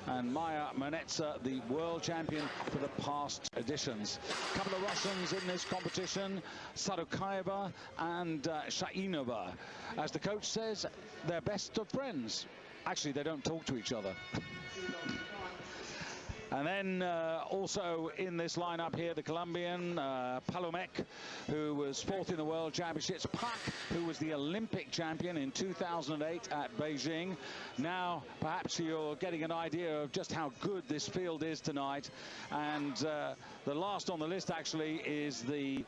and Maya Manetsa, the world champion for the past editions. A couple of Russians in this competition, Sadukaeva and Shainova. As the coach says, they're best of friends. Actually, they don't talk to each other. And then also in this lineup here, the Colombian Palomek, who was fourth in the World Championships. Pak, who was the Olympic champion in 2008 at Beijing. Now, perhaps you're getting an idea of just how good this field is tonight. And the last on the list, actually, is the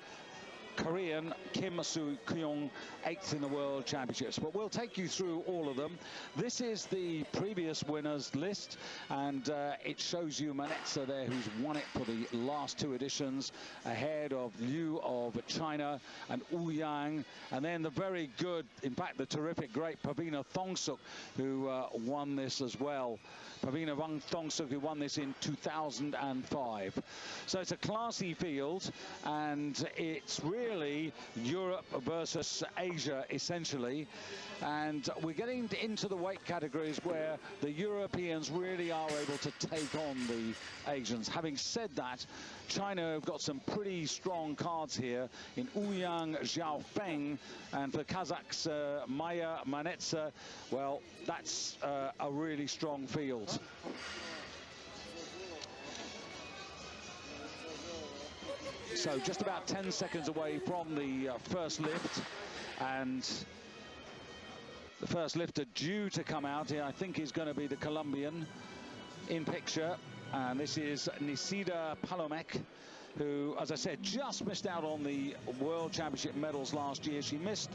Korean Kim Soo-kyung, 8th in the World Championships. But we'll take you through all of them. This is the previous winners list, and it shows you Manetsa there, who's won it for the last 2 editions, ahead of Liu of China and Wu Yang, and then the very good, in fact the terrific, great Pavina Thongsuk, who won this as well. Pavina Thongsuk, who won this in 2005. So it's a classy field, and it's really Europe versus Asia, essentially. And we're getting into the weight categories where the Europeans really are able to take on the Asians. Having said that, China have got some pretty strong cards here in Ouyang Xiaofeng, and for Kazakhs, Maya Manetsa. Well, that's a really strong field. So just about 10 seconds away from the first lift, and the first lifter due to come out here, I think, is going to be the Colombian in picture, and this is Nisida Palomek, who, as I said, just missed out on the World Championship medals last year. She missed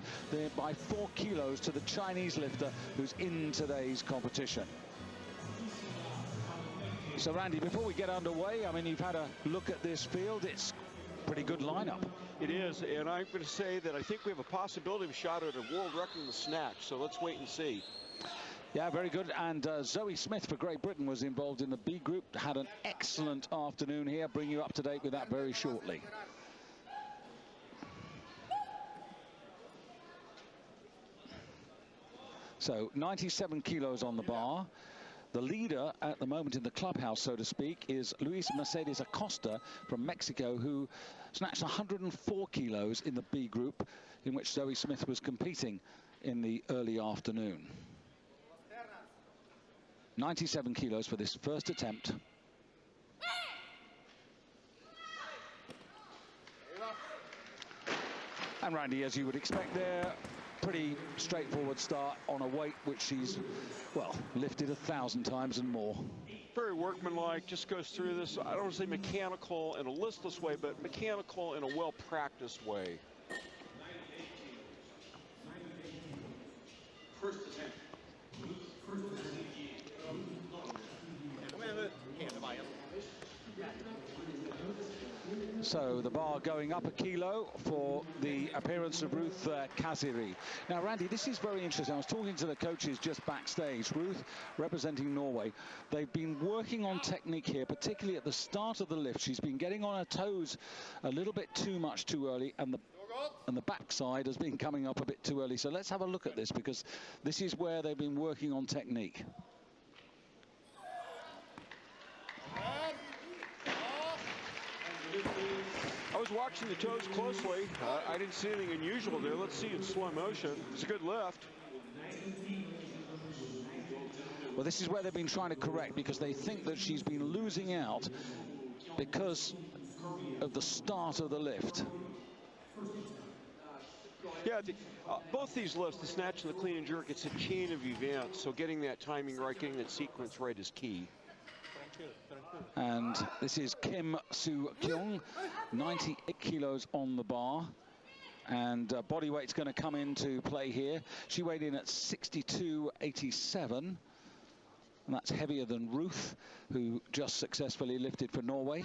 by 4 kilos to the Chinese lifter who's in today's competition. So, Randy, before we get underway, I mean, you've had a look at this field. It's pretty good lineup. It is, and I'm going to say that I think we have a possibility of a shot at a world record in the snatch, so let's wait and see. Yeah, very good. And Zoe Smith for Great Britain was involved in the B group, had an excellent afternoon here. Bring you up to date with that very shortly. So 97 kilos on the bar. The leader at the moment in the clubhouse, so to speak, is Luis Mercedes Acosta from Mexico, who snatched 104 kilos in the B group, in which Zoe Smith was competing in the early afternoon. 97 kilos for this first attempt. And Randy, as you would expect there, pretty straightforward start on a weight which she's, well, lifted 1,000 times and more. Very workmanlike, just goes through this, I don't want to say mechanical in a listless way, but mechanical in a well-practiced way. First attempt. So the bar going up a kilo for the appearance of Ruth Kaziri. Now, Randy, this is very interesting. I was talking to the coaches just backstage. Ruth, representing Norway, they've been working on technique here, particularly at the start of the lift. She's been getting on her toes a little bit too much too early, and the backside has been coming up a bit too early. So let's have a look at this, because this is where they've been working on technique. I was watching the toes closely. I didn't see anything unusual there. Let's see in slow motion. It's a good lift. Well, this is where they've been trying to correct, because they think that she's been losing out because of the start of the lift. Yeah, both these lifts, the snatch and the clean and jerk, it's a chain of events. So getting that timing right, getting that sequence right is key. And this is Kim Soo-kyung, 98 kilos on the bar, and body weight's going to come into play here. She weighed in at 62.87, and that's heavier than Ruth, who just successfully lifted for Norway.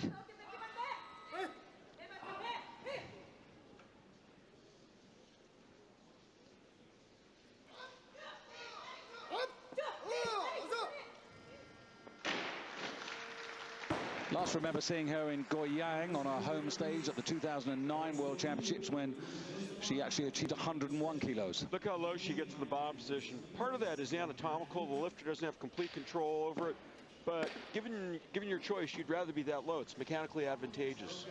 Last remember seeing her in Goyang on her home stage at the 2009 World Championships, when she actually achieved 101 kilos. Look how low she gets in the bottom position. Part of that is anatomical. The lifter doesn't have complete control over it. But given your choice, you'd rather be that low. It's mechanically advantageous.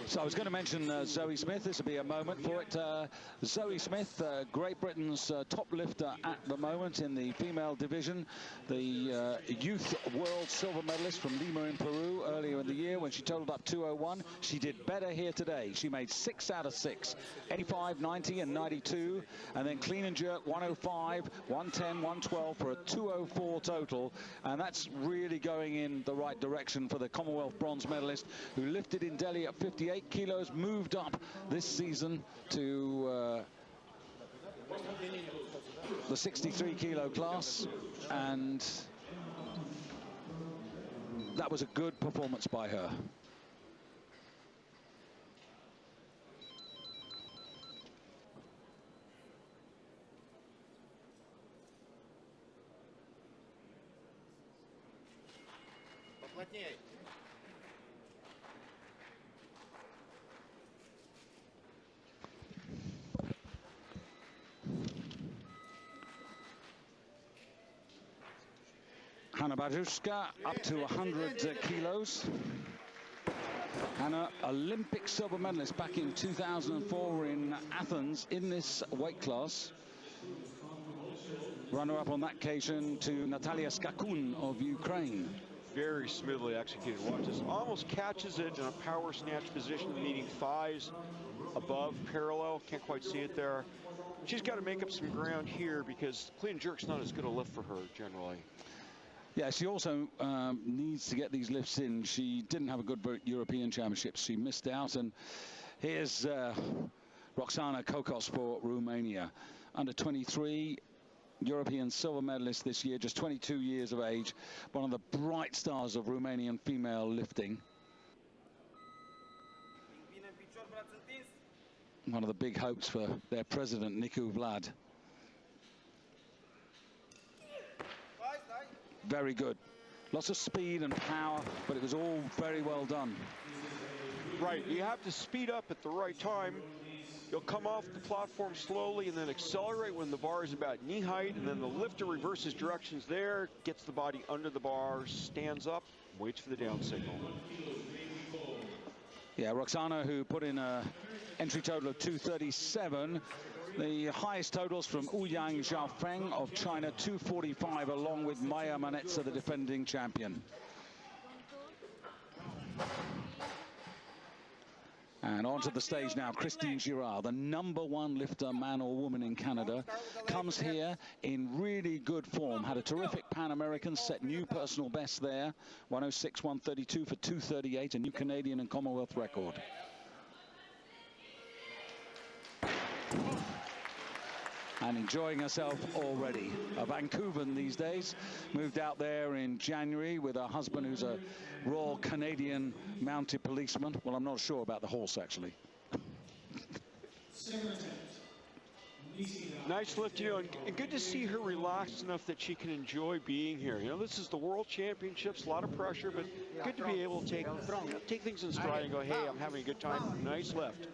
So I was going to mention Zoe Smith. This will be a moment for it. Zoe Smith, Great Britain's top lifter at the moment in the female division. The youth world silver medalist from Lima in Peru earlier in the year when she totaled up 201. She did better here today. She made 6 out of 6, 85, 90, and 92. And then clean and jerk 105, 110, 112 for a 204 total. And that's really going in the right direction for the Commonwealth bronze medalist who lifted in Delhi at 58 kilos, moved up this season to the 63 kilo class, and that was a good performance by her. Hanna Bajuska up to 100 kilos. Hanna, Olympic silver medalist back in 2004 in Athens in this weight class. Runner-up on that occasion to Natalia Skakun of Ukraine. Very smoothly executed. Watch this. Almost catches it in a power snatch position, meaning thighs above parallel. Can't quite see it there. She's got to make up some ground here because clean and jerk's not as good a lift for her generally. Yeah, she also needs to get these lifts in. She didn't have a good European Championships. She missed out. And here's Roxana Kokos for Romania. Under 23, European silver medalist this year, just 22 years of age. One of the bright stars of Romanian female lifting. One of the big hopes for their president, Nicu Vlad. Very good. Lots of speed and power, but it was all very well done. Right, you have to speed up at the right time. You'll come off the platform slowly and then accelerate when the bar is about knee height, and then the lifter reverses directions there, gets the body under the bar, stands up, waits for the down signal. Yeah, Roxana, who put in a entry total of 237. The highest totals from Ouyang Zhaofeng of China, 245, along with Maya Manetza, the defending champion. And onto the stage now, Christine Girard, the #1 lifter, man or woman in Canada, comes here in really good form. Had a terrific Pan American, set new personal best there, 106, 132 for 238, a new Canadian and Commonwealth record. And enjoying herself already. A Vancouveran these days, moved out there in January with her husband, who's a Royal Canadian mounted policeman. Well, I'm not sure about the horse, actually. Nice lift, you know, and good to see her relaxed enough that she can enjoy being here. You know, this is the World Championships, a lot of pressure, but good to be able to take things in stride and go, hey, I'm having a good time. Nice lift.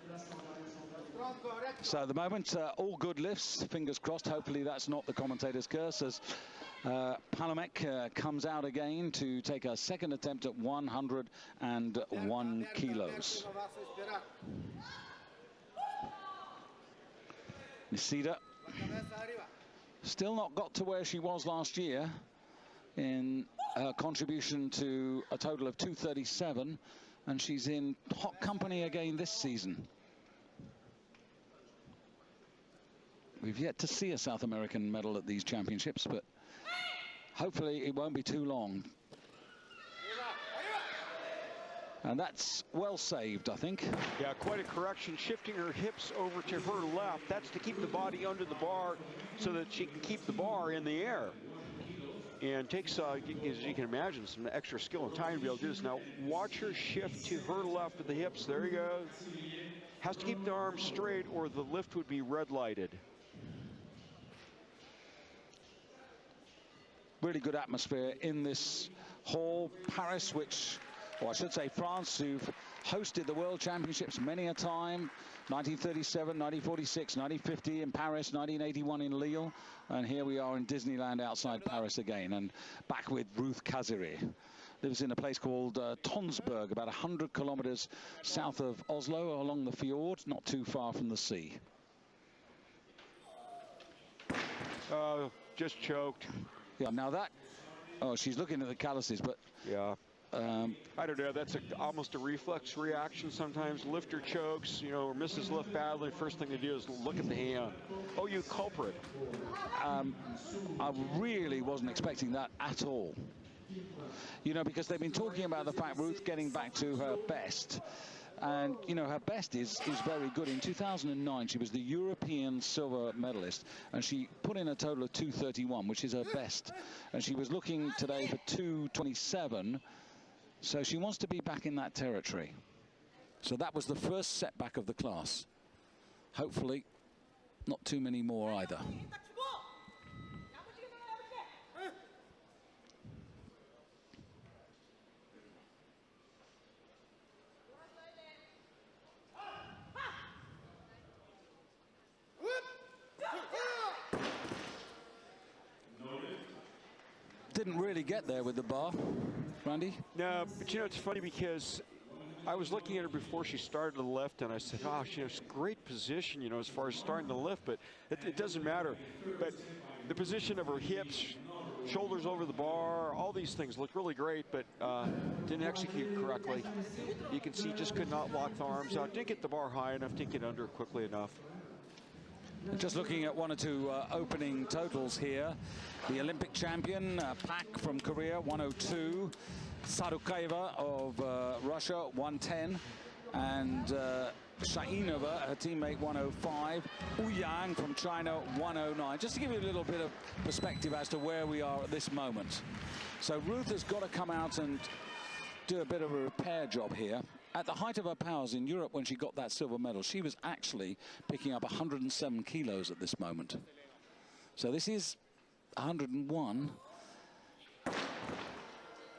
So at the moment, all good lifts, fingers crossed. Hopefully that's not the commentator's curse, as Palomek comes out again to take a second attempt at 101 kilos. Nisida still not got to where she was last year in her contribution to a total of 237, and she's in hot company again this season. We've yet to see a South American medal at these championships, but hopefully it won't be too long. And that's well saved, I think. Yeah, quite a correction, shifting her hips over to her left. That's to keep the body under the bar so that she can keep the bar in the air. And takes, as you can imagine, some extra skill and time to be able to do this. Now, watch her shift to her left with the hips. There you go. Has to keep the arms straight or the lift would be red lighted. Really good atmosphere in this hall. Paris, which or I should say France, who've hosted the World Championships many a time. 1937, 1946, 1950 in Paris, 1981 in Lille, and here we are in Disneyland outside Paris again, and back with Ruth Kaziri. Lives in a place called Tonsberg, about 100 kilometers south of Oslo, along the fjord, not too far from the sea. Just choked. Yeah, now that, oh, she's looking at the calluses, but yeah. I don't know. That's almost a reflex reaction sometimes. Lifter chokes, you know, or misses lift badly. First thing they do is look at the hand. Oh, you culprit. I really wasn't expecting that at all. You know, because they've been talking about the fact Ruth getting back to her best. And, you know, her best is very good. In 2009, she was the European silver medalist, and she put in a total of 231, which is her best. And she was looking today for 227. So she wants to be back in that territory. So that was the first setback of the class. Hopefully, not too many more either. Didn't really get there with the bar, Randy. No, but you know, it's funny because I was looking at her before she started the lift, and I said, oh, she has great position, you know, as far as starting the lift, but it doesn't matter. But the position of her hips, shoulders over the bar, all these things look really great, but didn't execute correctly. You can see just could not lock the arms out. Didn't get the bar high enough, didn't get under quickly enough. Just looking at one or two opening totals here. The Olympic champion, Pak from Korea, 102. Sarukaeva of Russia, 110. And Shainova, her teammate, 105. Ouyang from China, 109. Just to give you a little bit of perspective as to where we are at this moment. So Ruth has got to come out and do a bit of a repair job here. At the height of her powers in Europe, when she got that silver medal, she was actually picking up 107 kilos at this moment. So this is 101.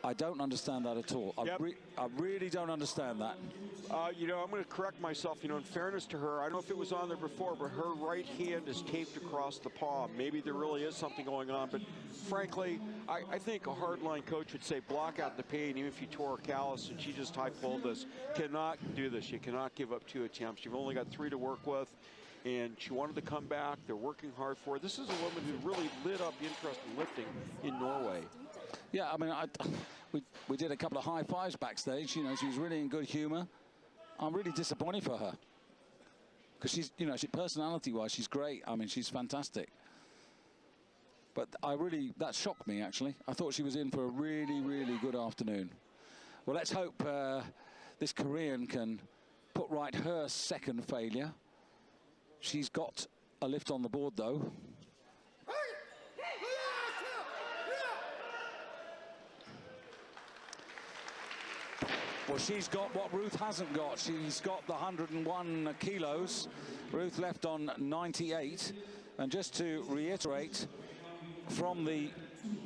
I don't understand that at all. Yep. I really don't understand that. You know, I'm going to correct myself. You know, in fairness to her, I don't know if it was on there before, but her right hand is taped across the palm. Maybe there really is something going on, but frankly, I think a hardline coach would say block out the pain, even if you tore a callus, and she just high-pulled this. Cannot do this. You cannot give up 2 attempts. You've only got 3 to work with, and she wanted to come back. They're working hard for her. This is a woman who really lit up the interest in lifting in Norway. Yeah, I mean, we did a couple of high fives backstage. You know, she was really in good humor. I'm really disappointed for her because she's, you know, personality-wise, she's great. I mean, she's fantastic. But that shocked me, actually. I thought she was in for a really, really good afternoon. Well, let's hope this Korean can put right her second failure. She's got a lift on the board, though. Well, she's got what Ruth hasn't got. She's got the 101 kilos. Ruth left on 98. And just to reiterate, from the...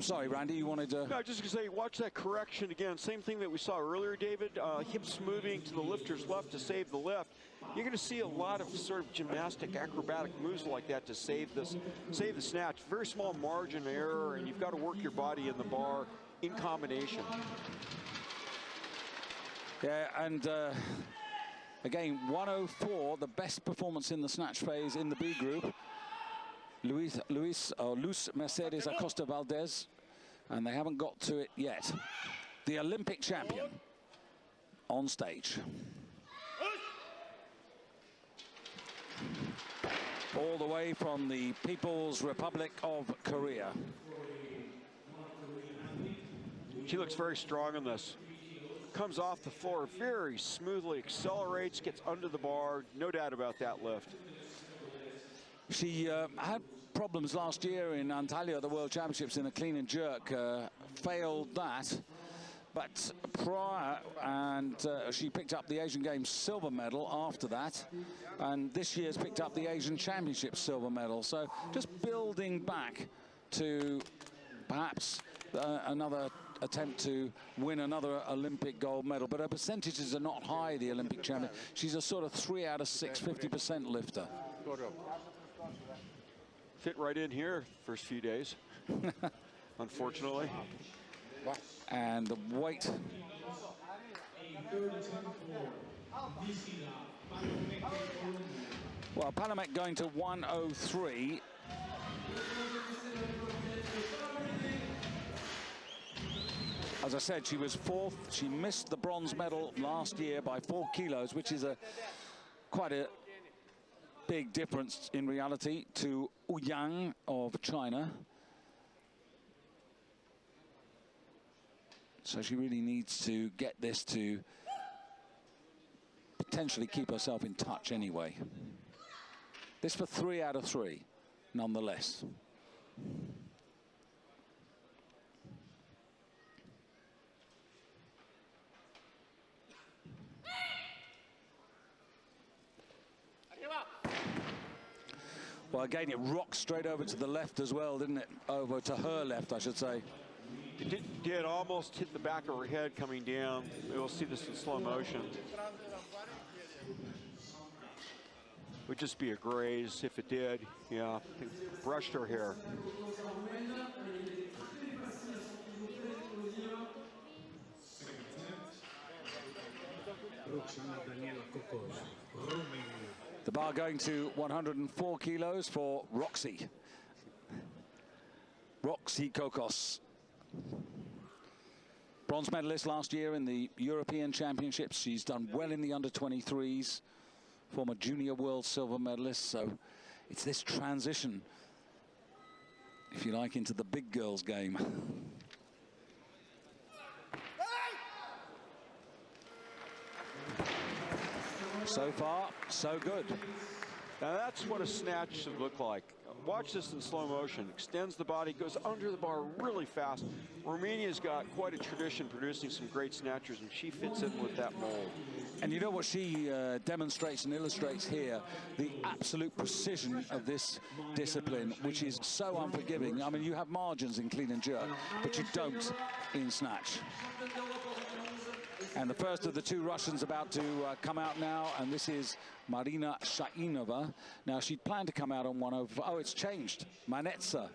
Sorry, Randy, you wanted to... No, just to say, watch that correction again. Same thing that we saw earlier, David. Hips moving to the lifter's left to save the lift. You're going to see a lot of sort of gymnastic, acrobatic moves like that to save the snatch. Very small margin of error, and you've got to work your body in the bar in combination. Yeah, and again, 104, the best performance in the snatch phase in the B group. Luz Mercedes Acosta Valdez, and they haven't got to it yet. The Olympic champion on stage. All the way from the People's Republic of Korea. She looks very strong in this. Comes off the floor very smoothly, accelerates, gets under the bar. No doubt about that lift. She had problems last year in Antalya at the World Championships in the clean and jerk. Failed that. But prior, and she picked up the Asian Games silver medal after that. And this year's picked up the Asian Championship silver medal. So just building back to perhaps another attempt to win another Olympic gold medal, but her percentages are not high, the Olympic champion. She's a sort of 3 out of 6, 50% lifter. Fit right in here first few days, unfortunately. And the weight. Well, Palomek going to 103. As I said, she was 4th. She missed the bronze medal last year by 4 kilos, which is quite a big difference in reality to Ouyang of China. So she really needs to get this to potentially keep herself in touch anyway. This for 3 out of 3, nonetheless. Well, again, it rocked straight over to the left as well, didn't it? Over to her left, I should say. It did almost hit the back of her head coming down. We'll see this in slow motion. Would just be a graze if it did. Yeah, it brushed her hair. The bar going to 104 kilos for Roxy Kokos. Bronze medalist last year in the European Championships. She's done well in the under-23s. Former junior world silver medalist. So it's this transition, if you like, into the big girls game. So far, so good. Now that's what a snatch should look like. Watch this in slow motion. Extends the body, goes under the bar really fast. Romania's got quite a tradition producing some great snatchers, and she fits in with that mold. And you know what she demonstrates and illustrates here? The absolute precision of this discipline, which is so unforgiving. I mean, you have margins in clean and jerk, but you don't in snatch. And the first of the 2 Russians about to come out now, and this is Marina Shainova. Now, she'd planned to come out on 105. Oh, it's changed. Manetsa.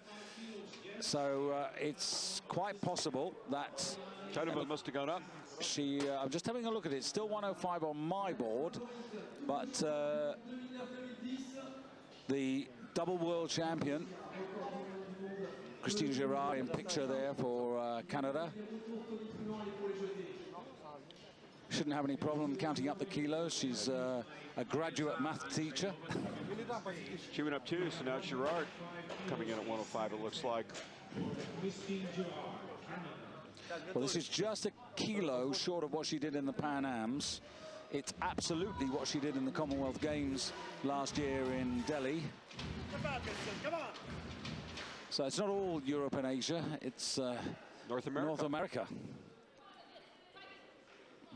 So it's quite possible that... Shainova must have gone up. I'm just having a look at it. Still 105 on my board, but the double world champion, Christine Girard in picture there for Canada. Shouldn't have any problem counting up the kilos. She's a graduate math teacher. She went up too, so now Girard coming in at 105, it looks like. Well, this is just a kilo short of what she did in the Pan Ams. It's absolutely what she did in the Commonwealth Games last year in Delhi. Come on. So it's not all Europe and Asia, it's North America. North America.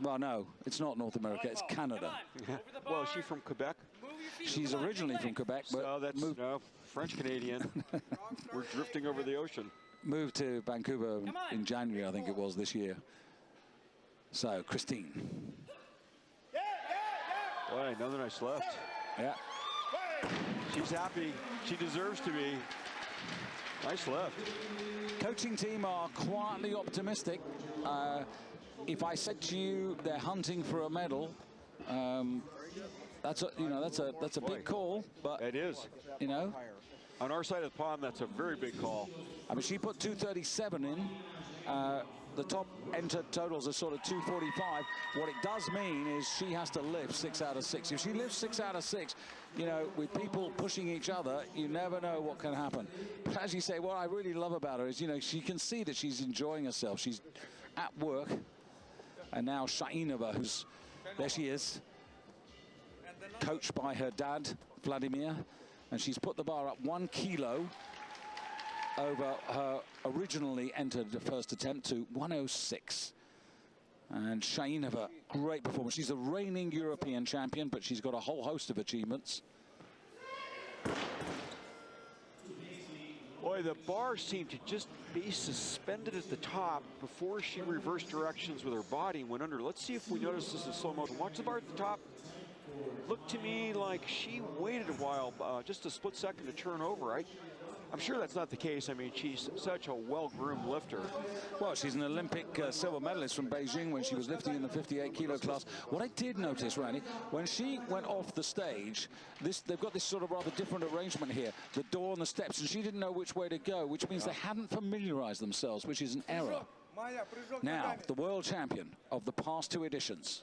Well, no, it's not North America, it's Canada. Well, is she from Quebec? She's originally from Quebec, but so that's French-Canadian. We're drifting over the ocean. Moved to Vancouver in January, I think it was, this year. So, Christine. Boy, another nice left. Yeah. She's happy. She deserves to be. Nice left. Coaching team are quietly optimistic. If I said to you they're hunting for a medal, that's a big call. But it is. You know, on our side of the pond, that's a very big call. I mean, she put 237 in. The top entered totals are sort of 245. What it does mean is she has to lift 6 out of 6. If she lifts 6 out of 6, you know, with people pushing each other, you never know what can happen. But as you say, what I really love about her is, you know, she can see that she's enjoying herself. She's at work. And now Shainova, who's, there she is, coached by her dad, Vladimir. And she's put the bar up 1 kilo over her originally entered first attempt to 106. And Shainova, great performance. She's a reigning European champion, but she's got a whole host of achievements. Boy, Boy, the bar seemed to just be suspended at the top before she reversed directions with her body and went under. Let's see if we notice this in slow motion. Watch the bar at the top. Looked to me like she waited a while, just a split second to turn over. I'm sure that's not the case. I mean, she's such a well-groomed lifter. Well, she's an Olympic silver medalist from Beijing when she was lifting in the 58-kilo class. What I did notice, Randy, when she went off the stage, they've got this sort of rather different arrangement here. The door and the steps, and she didn't know which way to go, which means they hadn't familiarized themselves, which is an error. Now, the world champion of the past 2 editions.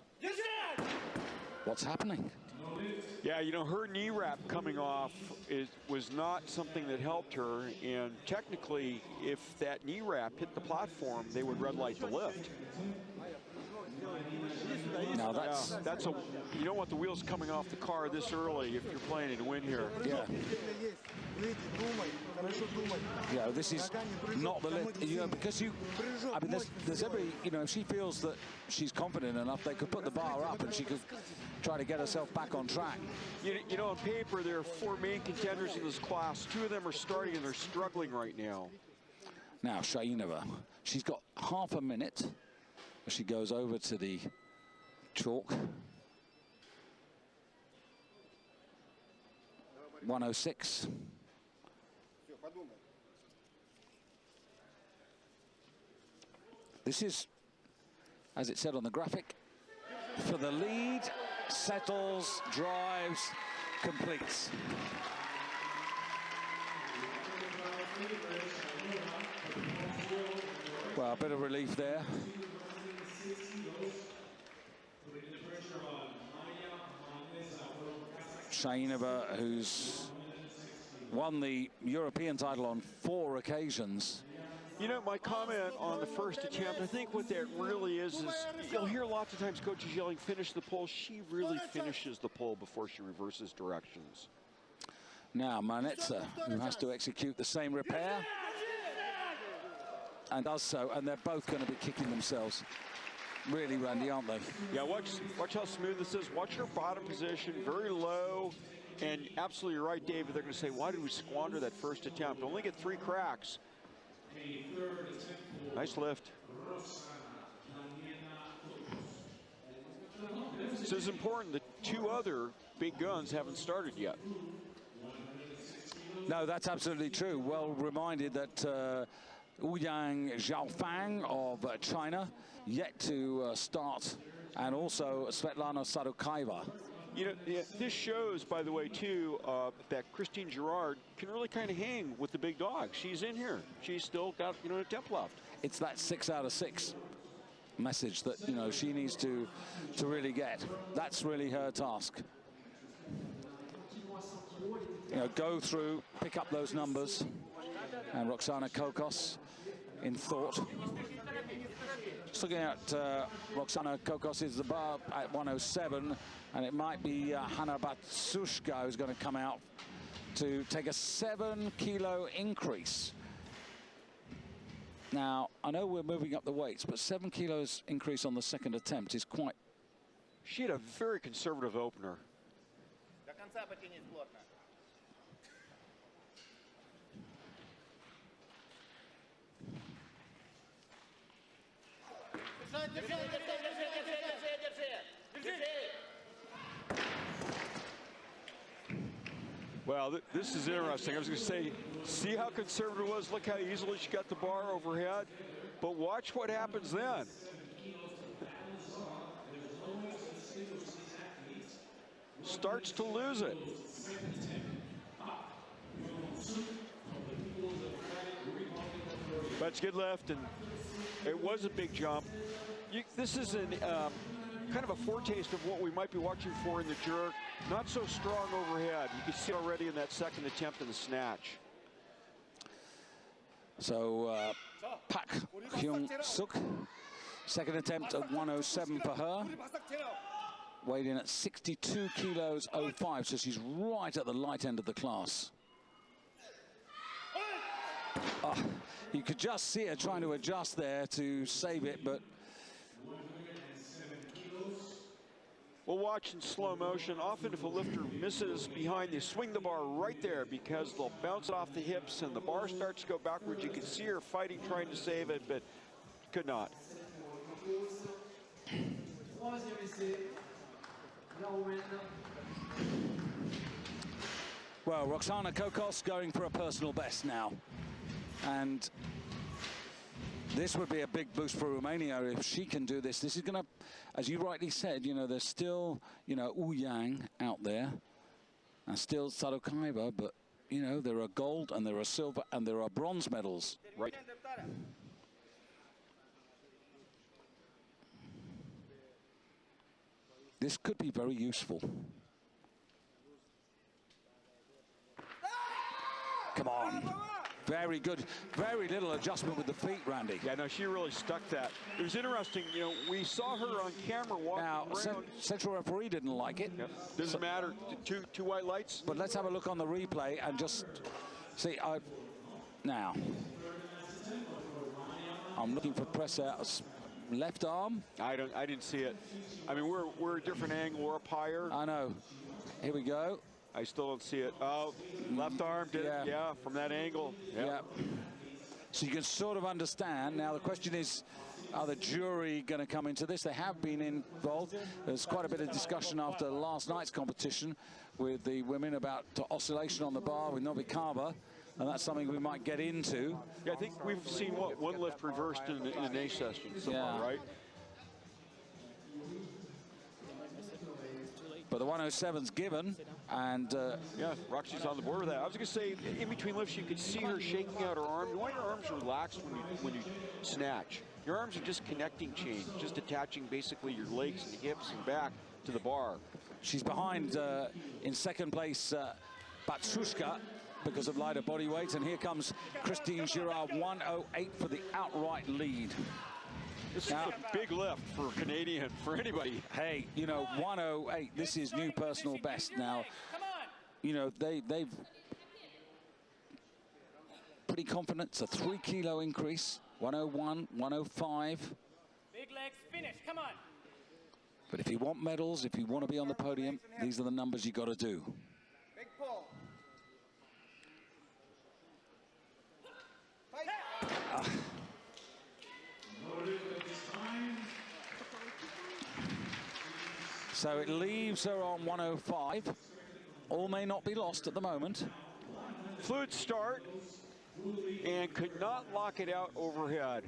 What's happening? Yeah, you know, her knee wrap coming off was not something that helped her, and technically, if that knee wrap hit the platform, they would red light the lift. Now that's a, you don't want the wheels coming off the car this early if you're planning to win here. Yeah. Yeah, this is not the lift, you know, because I mean, there's every, you know, if she feels that she's confident enough, they could put the bar up and she could try to get herself back on track. You know, on paper, there are 4 main contenders in this class. 2 of them are starting and they're struggling right now. Now, Shainova, she's got half a minute as she goes over to the chalk. 106. This is, as it said on the graphic, for the lead, settles, drives, completes. Well, a bit of relief there. Shainova, who's won the European title on 4 occasions. You know, my comment on the first attempt, I think what that really is you'll hear lots of times coaches yelling, finish the pull. She really finishes the pull before she reverses directions. Now, Manetza, who has to execute the same repair, and does so, and they're both going to be kicking themselves. Really, Randy, aren't they? Yeah, watch how smooth this is. Watch her bottom position, very low. And absolutely right, David, they're going to say, why did we squander that first attempt? Only get 3 cracks. Nice lift. This is important. The 2 other big guns haven't started yet. No, that's absolutely true. Well reminded that Ouyang Zhaofang of China yet to start, and also Svetlana Sadukaeva. You know, this shows, by the way, too, that Christine Girard can really kind of hang with the big dog. She's in here. She's still got, you know, an attempt left. It's that 6 out of 6 message that, you know, she needs to really get. That's really her task. You know, go through, pick up those numbers. And Roxana Kokos in thought. Just looking at Roxana Kokos is the bar at 107, and it might be Hanna Batsushka who's going to come out to take a 7-kilo increase. Now, I know we're moving up the weights, but 7 kilos increase on the second attempt is quite... She had a very conservative opener. Well, this is interesting. I was going to say, see how conservative it was? Look how easily she got the bar overhead. But watch what happens then. Starts to lose it. But it's good lift, and it was a big jump. This is kind of a foretaste of what we might be watching for in the jerk. Not so strong overhead. You can see already in that second attempt in the snatch. So Pak Hyung-suk, second attempt at 107 for her. Weighed in at 62 kilos 05, so she's right at the light end of the class. You could just see her trying to adjust there to save it, but We'll watch in slow motion. Often if a lifter misses behind, they swing the bar right there because they'll bounce it off the hips and the bar starts to go backwards. You can see her fighting, trying to save it, but could not. Well, Roxana Kokos going for a personal best now. And this would be a big boost for Romania if she can do this. This is going to, as you rightly said, you know, there's still, you know, Ouyang out there. And still Sarukaiva, but, you know, there are gold and there are silver and there are bronze medals. Right. This could be very useful. Come on. Very good. Very little adjustment with the feet, Randy. Yeah, no, she really stuck that. It was interesting, you know, we saw her on camera walking around. Central referee didn't like it. Yep. Doesn't matter. Two white lights. But let's have a look on the replay and just see. Now, I'm looking for press out. Left arm. I didn't see it. I mean, we're a different angle. We're up higher. I know. Here we go. I still don't see it. Oh, left arm did it. Yeah, from that angle. Yep. Yeah. So you can sort of understand. Now the question is, are the jury going to come into this? They have been involved. There's quite a bit of discussion after last night's competition with the women about oscillation on the bar with Novikava. And that's something we might get into. Yeah, I think we've seen one lift reversed in an A session so far, right? But the 107's given, and yeah, Roxy's on the board with that. I was going to say, in between lifts, you could see her shaking out her arm. You want your arms relaxed when you snatch. Your arms are just connecting chains, just attaching basically your legs and hips and back to the bar. She's behind in second place, Batsushka, because of lighter body weight, and here comes Christine Girard, 108 for the outright lead. This is a big lift for a Canadian, for anybody. Hey, you know, 108, this is new personal best. Now, you know, they've pretty confident. It's a 3 kilo increase, 101, 105. Big legs, finish, come on. But if you want medals, if you want to be on the podium, these are the numbers you got to do. Big pull. So it leaves her on 105. All may not be lost at the moment. Fluid start and could not lock it out overhead.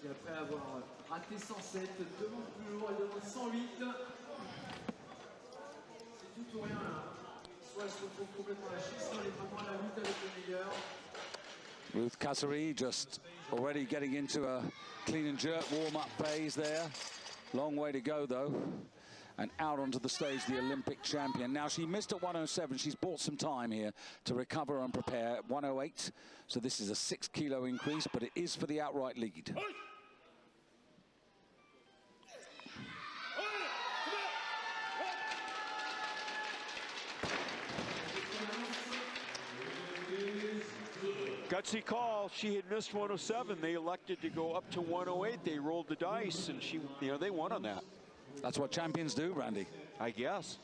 Après avoir raté 107, demande plus haut, elle demande 108. C'est tout ou rien là. Soit elle se retrouve complètement lâchée, soit elle est vraiment à la lutte avec le meilleur. Ruth Kassery just already getting into a clean and jerk warm-up phase there. Long way to go though. And out onto the stage, the Olympic champion. Now she missed at 107. She's bought some time here to recover and prepare. 108. So this is a 6 kilo increase, but it is for the outright lead. Gutsy call. She had missed 107. They elected to go up to 108. They rolled the dice, and she, you know, they won on that. That's what champions do, Randy. I guess.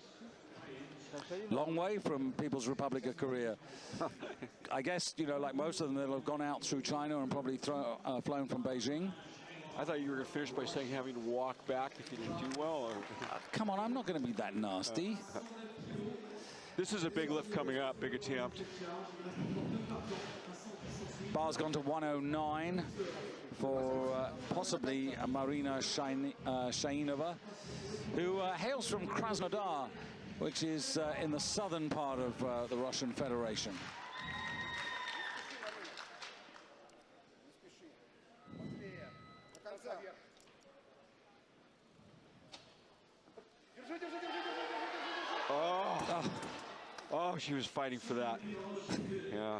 Long way from People's Republic of Korea. I guess, you know, like most of them, they'll have gone out through China and probably flown from Beijing. I thought you were going to finish by saying having to walk back if you didn't do well. Or come on, I'm not going to be that nasty. This is a big lift coming up, big attempt. Bar's gone to 109 for possibly Marina Shainova, who hails from Krasnodar, which is in the southern part of the Russian Federation. Oh, she was fighting for that. Yeah.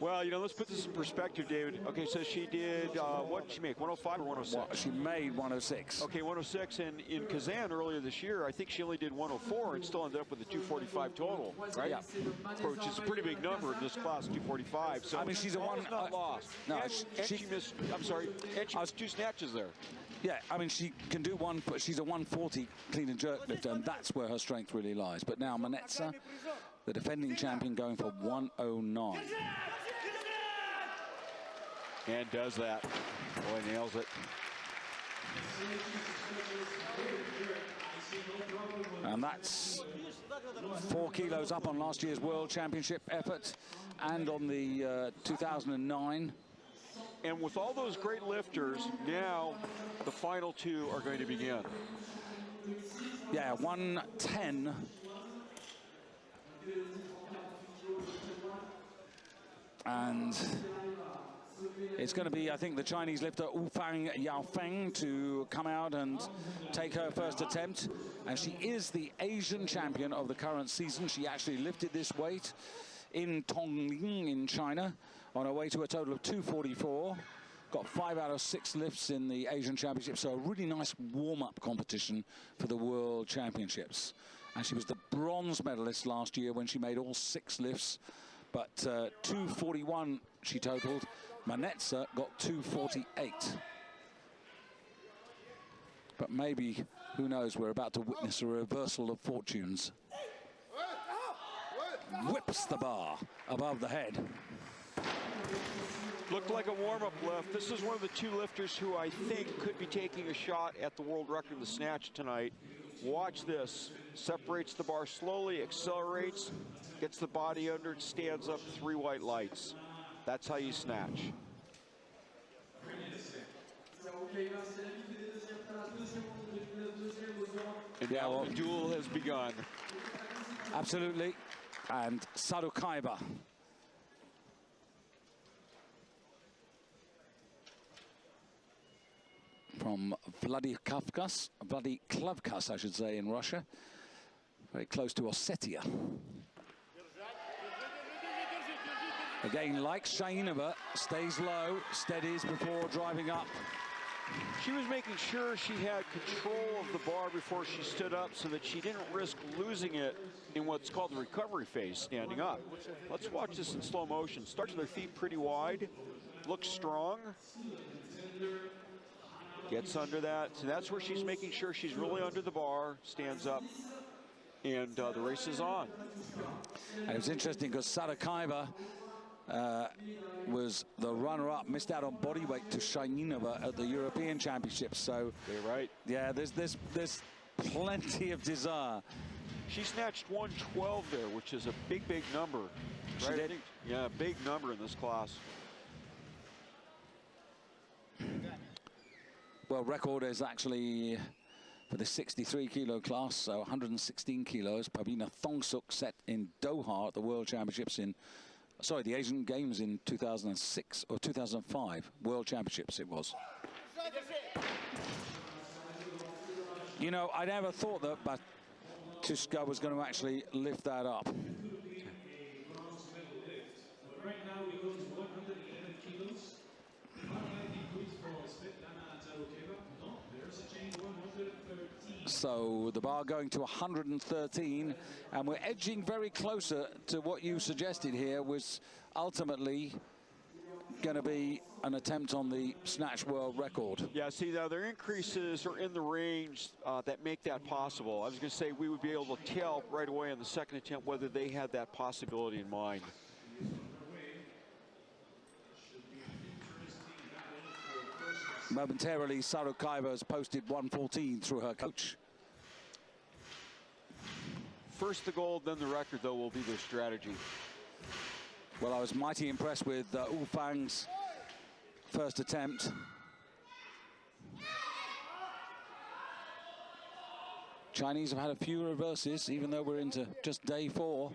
Well, you know, let's put this in perspective, David. Okay, so she did, what did she make, 105 or 106? Well, she made 106. Okay, 106, and in Kazan earlier this year, I think she only did 104 and still ended up with a 245 total, right? Yeah. Which is a pretty big number in this class, 245. So I mean, she's a one. not lost. No, and she missed. I'm sorry. And she missed 2 snatches there. Yeah, I mean, she can do one, but she's a 140 clean and jerk lifter, and that's where her strength really lies. But now Manetza, the defending champion, going for 109. And does that. Boy, nails it. And that's 4 kilos up on last year's World Championship effort and on the 2009. And with all those great lifters, now the final 2 are going to begin. Yeah, 110. And it's going to be, I think, the Chinese lifter Wufang Yaofeng to come out and take her first attempt. And she is the Asian champion of the current season. She actually lifted this weight in Tongling in China on her way to a total of 244. Got 5 out of 6 lifts in the Asian Championship, so a really nice warm-up competition for the World Championships. And she was the bronze medalist last year when she made all 6 lifts, but 241 she totaled. Manetza got 248. But maybe, who knows, we're about to witness a reversal of fortunes. Whips the bar above the head. Looked like a warm-up lift. This is one of the 2 lifters who I think could be taking a shot at the world record in the snatch tonight. Watch this. Separates the bar slowly, accelerates, gets the body under, stands up, 3 white lights. That's how you snatch. And now the duel has begun. Absolutely. And Sarukaiba. From Vladikavkaz, I should say, in Russia. Very close to Ossetia. Again, like Shainova, stays low, steadies before driving up. She was making sure she had control of the bar before she stood up so that she didn't risk losing it in what's called the recovery phase, standing up. Let's watch this in slow motion. Starts with her feet pretty wide, looks strong. Gets under that, so that's where she's making sure she's really under the bar, stands up, and the race is on. And it was interesting because Sarukaiba was the runner-up, missed out on body weight to Shainova at the European Championships. So, you're right. Yeah, there's plenty of desire. She snatched 112 there, which is a big number. She did. Yeah, big number in this class. Well, record is actually for the 63 kilo class, so 116 kilos. Pavina Thongsuk set in Doha at the World Championships in, sorry, the Asian Games in 2006 or 2005. World Championships it was. You know, I never thought that Batushka was going to actually lift that up. Right now we go to 111 kilos. So the bar going to 113, and we're edging very closer to what you suggested here was ultimately going to be an attempt on the snatch world record. Yeah, see, now their increases are in the range that make that possible. I was going to say we would be able to tell right away on the second attempt whether they had that possibility in mind. Momentarily, Sarukaiba has posted 114 through her coach. First the gold, then the record, though, will be their strategy. Well, I was mighty impressed with Wufang's first attempt. Chinese have had a few reverses, even though we're into just day 4.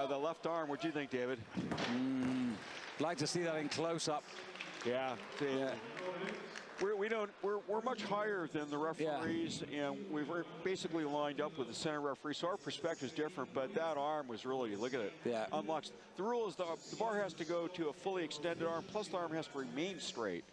The left arm, what do you think, David? Like to see that in close-up. Yeah. we're much higher than the referees, and we've basically lined up with the center referee, so our perspective is different, but that arm was really, look at it, unlocks. The rule is the bar has to go to a fully extended arm, plus the arm has to remain straight.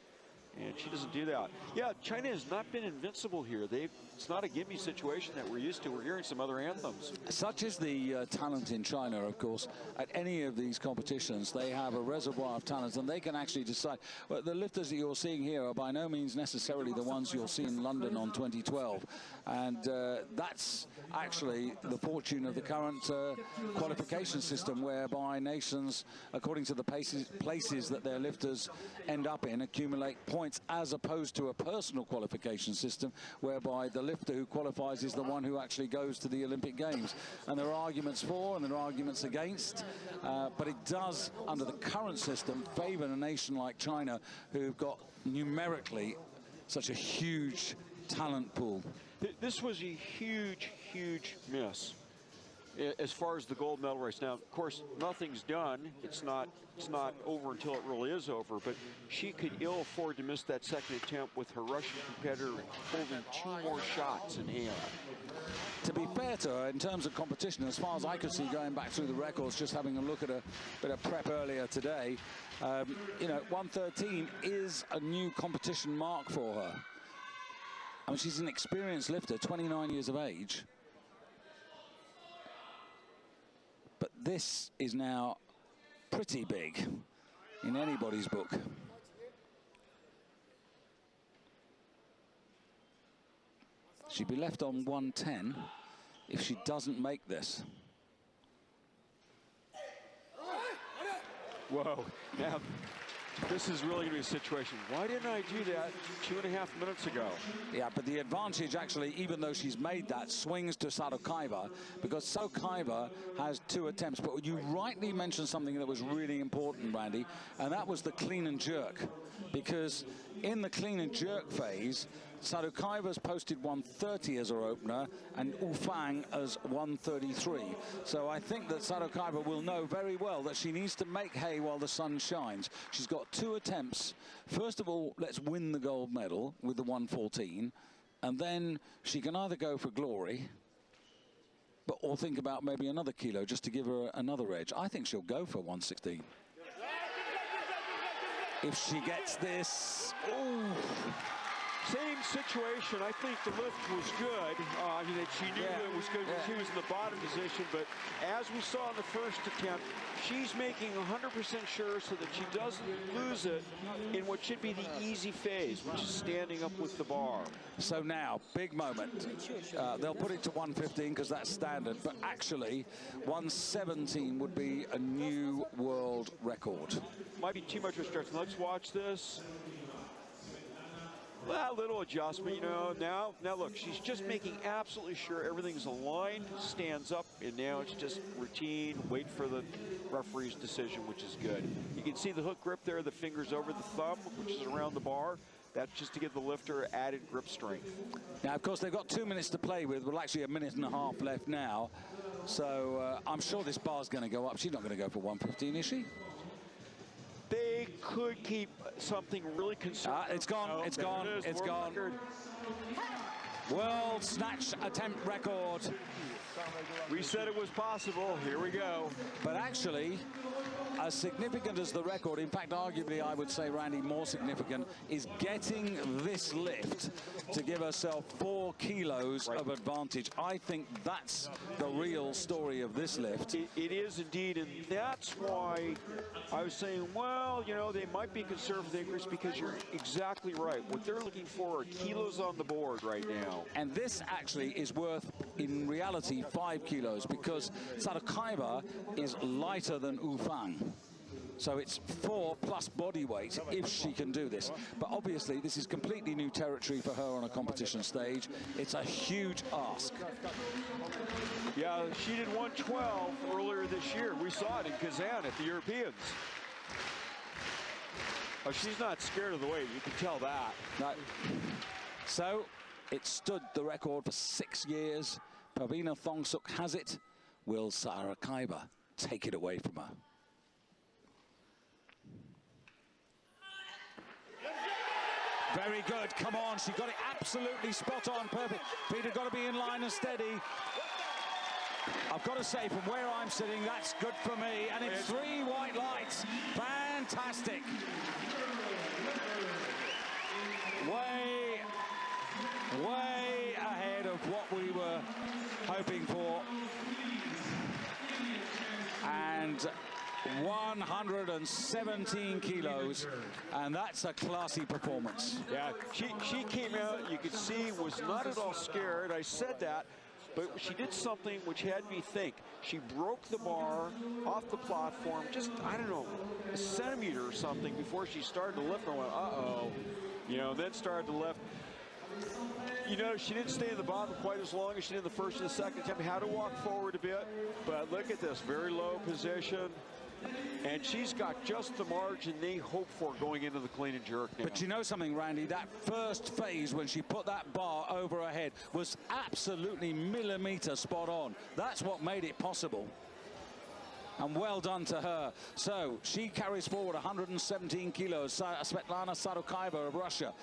And she doesn't do that. Yeah, China has not been invincible here. It's not a gimme situation that we're used to. We're hearing some other anthems. Such is the talent in China, of course. At any of these competitions, they have a reservoir of talent, and they can actually decide. Well, the lifters that you're seeing here are by no means necessarily the ones you'll see in London on 2012. And that's actually the fortune of the current qualification system, whereby nations, according to the places that their lifters end up in, accumulate points, as opposed to a personal qualification system whereby the lifter who qualifies is the one who actually goes to the Olympic Games. And there are arguments for and there are arguments against, but it does, under the current system, favor a nation like China, who've got numerically such a huge talent pool. This was a huge, huge miss as far as the gold medal race. Now, of course, nothing's done. It's not over until it really is over, but she could ill afford to miss that second attempt with her Russian competitor holding 2 more shots in hand. To be fair to her, in terms of competition, as far as I could see going back through the records, just having a look at a bit of prep earlier today, you know, 113 is a new competition mark for her. I mean, she's an experienced lifter, 29 years of age. But this is now pretty big in anybody's book. She'd be left on 110 if she doesn't make this. Whoa. Now, this is really going to be a situation. Why didn't I do that 2.5 minutes ago? Yeah, but the advantage, actually, even though she's made that, swings to Sadokaiva, because Sadokaiva has 2 attempts. But you rightly mentioned something that was really important, Randy, and that was the clean and jerk. Because in the clean and jerk phase, Sadokaiva's posted 130 as her opener and Ufang as 133. So I think that Sadokaiva will know very well that she needs to make hay while the sun shines. She's got 2 attempts. First of all, let's win the gold medal with the 114, and then she can either go for glory or think about maybe another kilo just to give her another edge. I think she'll go for 116. If she gets this, ooh. Same situation. I think the lift was good. I mean, she knew it was good when she was in the bottom position, but as we saw in the first attempt, she's making 100% sure so that she doesn't lose it in what should be the easy phase, which is standing up with the bar. So now, big moment. They'll put it to 115 because that's standard, but actually 117 would be a new world record. Might be too much restriction. Let's watch this. Well, a little adjustment, you know. Now look, she's just making absolutely sure everything's aligned, stands up, and now it's just routine, wait for the referee's decision, which is good. You can see the hook grip there, the fingers over the thumb, which is around the bar. That's just to give the lifter added grip strength. Now, of course, they've got 2 minutes to play with. Well, actually, 1.5 minutes left now. So I'm sure this bar's going to go up. She's not going to go for 115, is she? They could keep something really conservative. It's gone, it's gone, it's gone. World snatch attempt record. We said it was possible. Here we go. But actually, as significant as the record, in fact, arguably, I would say, Randy, more significant, is getting this lift to give herself 4 kilos of advantage. I think that's the real story of this lift. It is indeed, and that's why I was saying, well, you know, they might be conservative increase, because you're exactly right. What they're looking for are kilos on the board right now. And this actually is worth, in reality, 5 kilos, because Sadokaiva is lighter than Ufang. So it's 4 plus body weight if she can do this. But obviously, this is completely new territory for her on a competition stage. It's a huge ask. Yeah, she did 112 earlier this year. We saw it in Kazan at the Europeans. Oh, she's not scared of the weight. You can tell that. No. So it stood the record for 6 years. Pavina Thongsuk has it. Will Sadokaiva take it away from her? Very good. Come on. She got it absolutely spot on. Perfect. Feet have got to be in line and steady. I've got to say, from where I'm sitting, that's good for me. And it's 3 white lights. Fantastic. Way ahead of what we were hoping for. And 117 kilos, and that's a classy performance. Yeah, she came out, you could see, was not at all scared. I said that, but she did something which had me think. She broke the bar off the platform, just, I don't know, a centimeter or something before she started to lift. I went, uh-oh, you know, then started to lift. You know, she didn't stay in the bottom quite as long as she did the first and the second attempt. Had to walk forward a bit, but look at this, very low position. And she's got just the margin they hope for going into the clean and jerk now. But you know something, Randy? That first phase when she put that bar over her head was absolutely millimeter spot on. That's what made it possible. And well done to her. So she carries forward 117 kilos. Svetlana Sadokaeva of Russia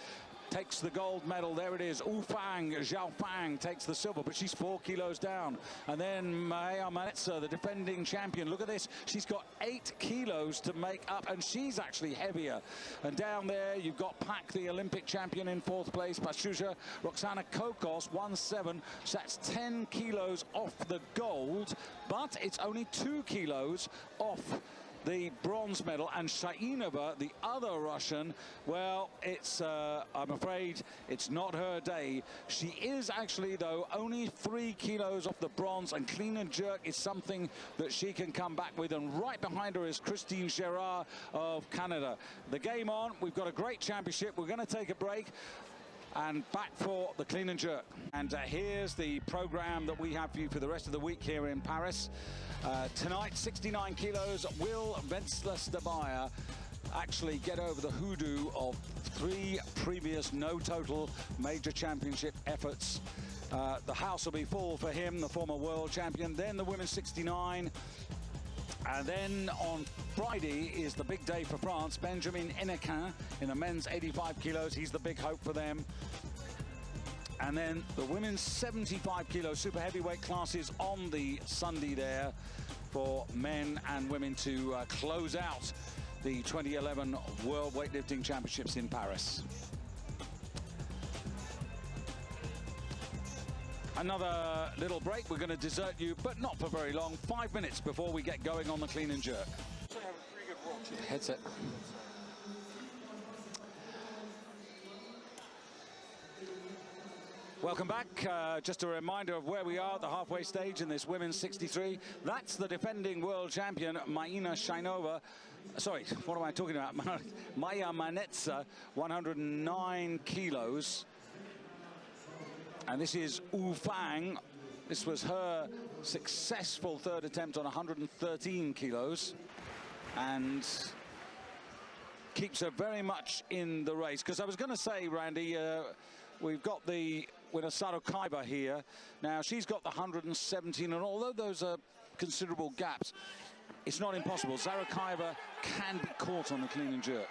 takes the gold medal. There it is. Ufang Zhaofang takes the silver, but she's 4 kilos down. And then Maya Manetsa, the defending champion. Look at this. She's got 8 kilos to make up, and she's actually heavier. And down there, you've got Pak, the Olympic champion, in 4th place. Pashuja Roxana Kokos, 1-7. So that's 10 kilos off the gold, but it's only 2 kilos off the bronze medal. And Shainova, the other Russian, well, it's I'm afraid it's not her day. She is actually, though, only 3 kilos off the bronze, and clean and jerk is something that she can come back with. And right behind her is Christine Gerard of Canada. The game on. We've got a great championship. We're going to take a break and back for the clean and jerk. And here's the program that we have for you for the rest of the week here in Paris. Tonight, 69 kilos, will Venceslas actually get over the hoodoo of 3 previous no-total major championship efforts? The house will be full for him, the former world champion. Then the women's 69. And then on Friday is the big day for France. Benjamin Hennequin in the men's 85 kilos. He's the big hope for them. And then the women's 75 kilo super heavyweight classes on the Sunday there for men and women to close out the 2011 World Weightlifting Championships in Paris. Another little break. We're going to desert you, but not for very long. 5 minutes before we get going on the clean and jerk. Headset. Welcome back. Just a reminder of where we are at the halfway stage in this women's 63. That's the defending world champion, Maina Shainova. Sorry, what am I talking about? Maya Manetsa, 109 kilos. And this is Ufang. This was her successful 3rd attempt on 113 kilos. And keeps her very much in the race. Because I was going to say, Randy, we've got the winner Sadokaeva here. Now, she's got the 117, and although those are considerable gaps, it's not impossible. Sadokaeva can be caught on the clean and jerk.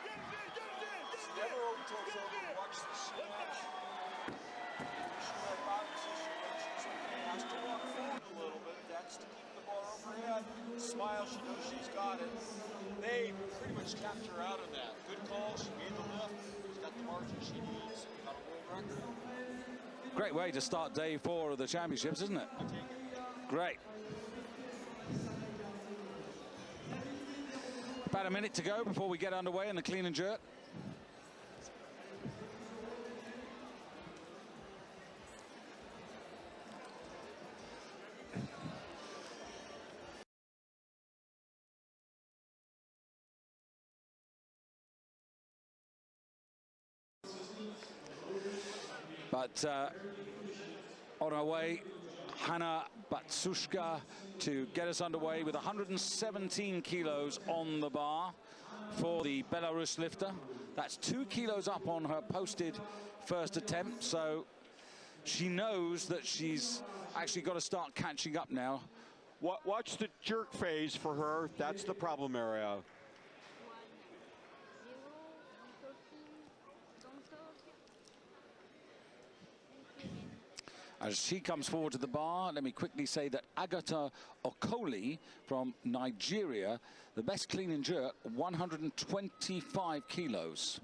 Smile, she knows she's got it. They pretty much capped her out of that. Good call, she made the lift, she's got the margin she needs, got a world record. Great way to start day 4 of the championships, isn't it? I take it. Great. About a minute to go before we get underway in the clean and jerk. But on our way, Hanna Batsushka to get us underway with 117 kilos on the bar for the Belarus lifter. That's 2 kilos up on her posted first attempt, so she knows that she's actually got to start catching up now. Watch the jerk phase for her. That's the problem area. As she comes forward to the bar, let me quickly say that Agatha Okoli from Nigeria, the best clean and jerk, 125 kilos.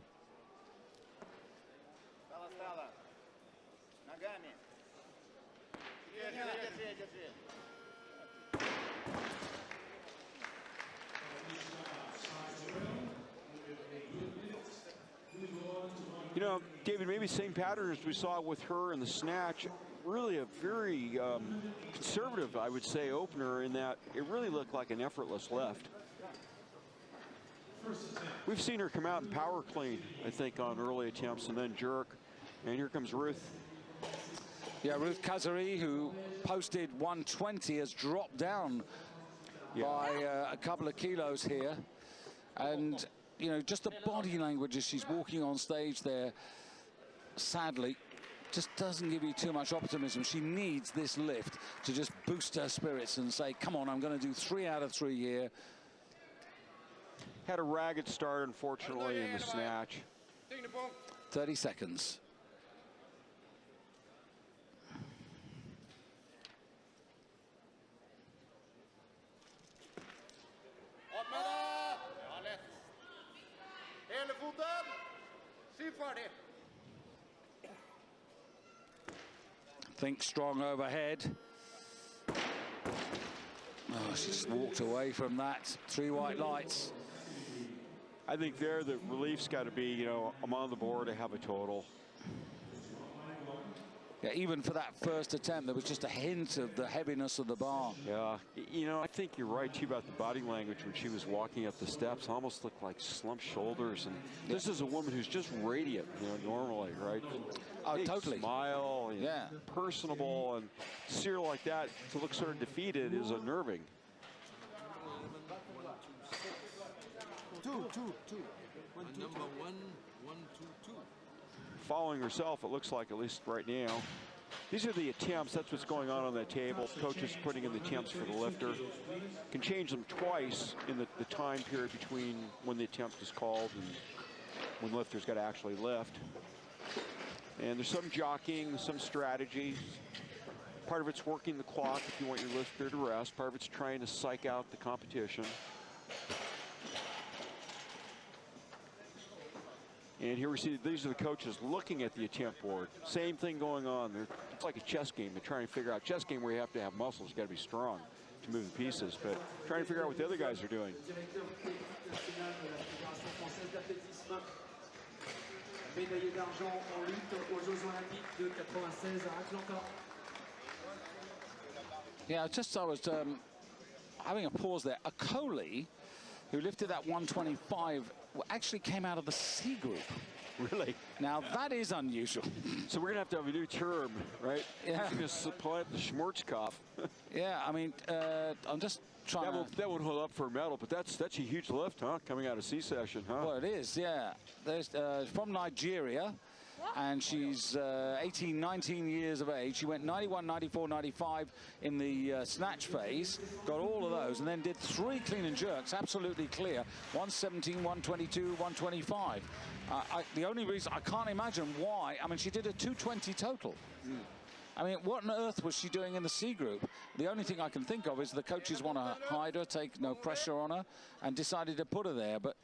You know, David, maybe same pattern as we saw with her in the snatch. Really a very conservative, I would say, opener in that it really looked like an effortless lift. We've seen her come out and power clean, I think, on early attempts and then jerk. And here comes Ruth. Yeah, Ruth Kazari, who posted 120, has dropped down by a couple of kilos here. And, you know, just the body language as she's walking on stage there, sadly, just doesn't give you too much optimism. She needs this lift to just boost her spirits and say, come on, I'm going to do 3 out of 3 here. Had a ragged start, unfortunately, in the snatch. 30 seconds. Think strong overhead. Oh, she just walked away from that. 3 white lights. I think there the relief's got to be, you know, I'm on the board to have a total. Yeah, even for that first attempt, there was just a hint of the heaviness of the bar. Yeah, you know, I think you're right, too, about the body language when she was walking up the steps. Almost looked like slumped shoulders. And this is a woman who's just radiant, you know, normally, right? Oh, big totally. Smile, yeah. Personable, and see her like that to look sort of defeated is unnerving. Two. Number 1, 1, 2, 2. Following herself, it looks like, at least right now. These are the attempts. That's what's going on that table. Coach is putting in the attempts for the lifter. Can change them twice in the time period between when the attempt is called and when the lifter's got to actually lift. And there's some jockeying, some strategy. Part of it's working the clock if you want your lifter to rest. Part of it's trying to psych out the competition. And here we see these are the coaches looking at the attempt board. Same thing going on. It's like a chess game. They're trying to figure out. Chess game where you have to have muscles. You got to be strong to move the pieces. But trying to figure out what the other guys are doing. Yeah, I was having a pause there. Okoli, who lifted that 125, actually came out of the C group. Really? Now, that is unusual. So we're going to have a new term, right? Yeah. We're going to supplant the Schwarzkopf. Yeah, I mean, I'm just trying that won't hold up for a medal, but that's a huge lift, huh? Coming out of C-session, huh? Well, it is, yeah. There's from Nigeria, and she's 18, 19 years of age. She went 91, 94, 95 in the snatch phase, got all of those, and then did 3 clean and jerks, absolutely clear. 117, 122, 125. The only reason, I can't imagine why, I mean, she did a 220 total. I mean, what on earth was she doing in the C group? The only thing I can think of is the coaches want to hide her, take no pressure on her, and decided to put her there, but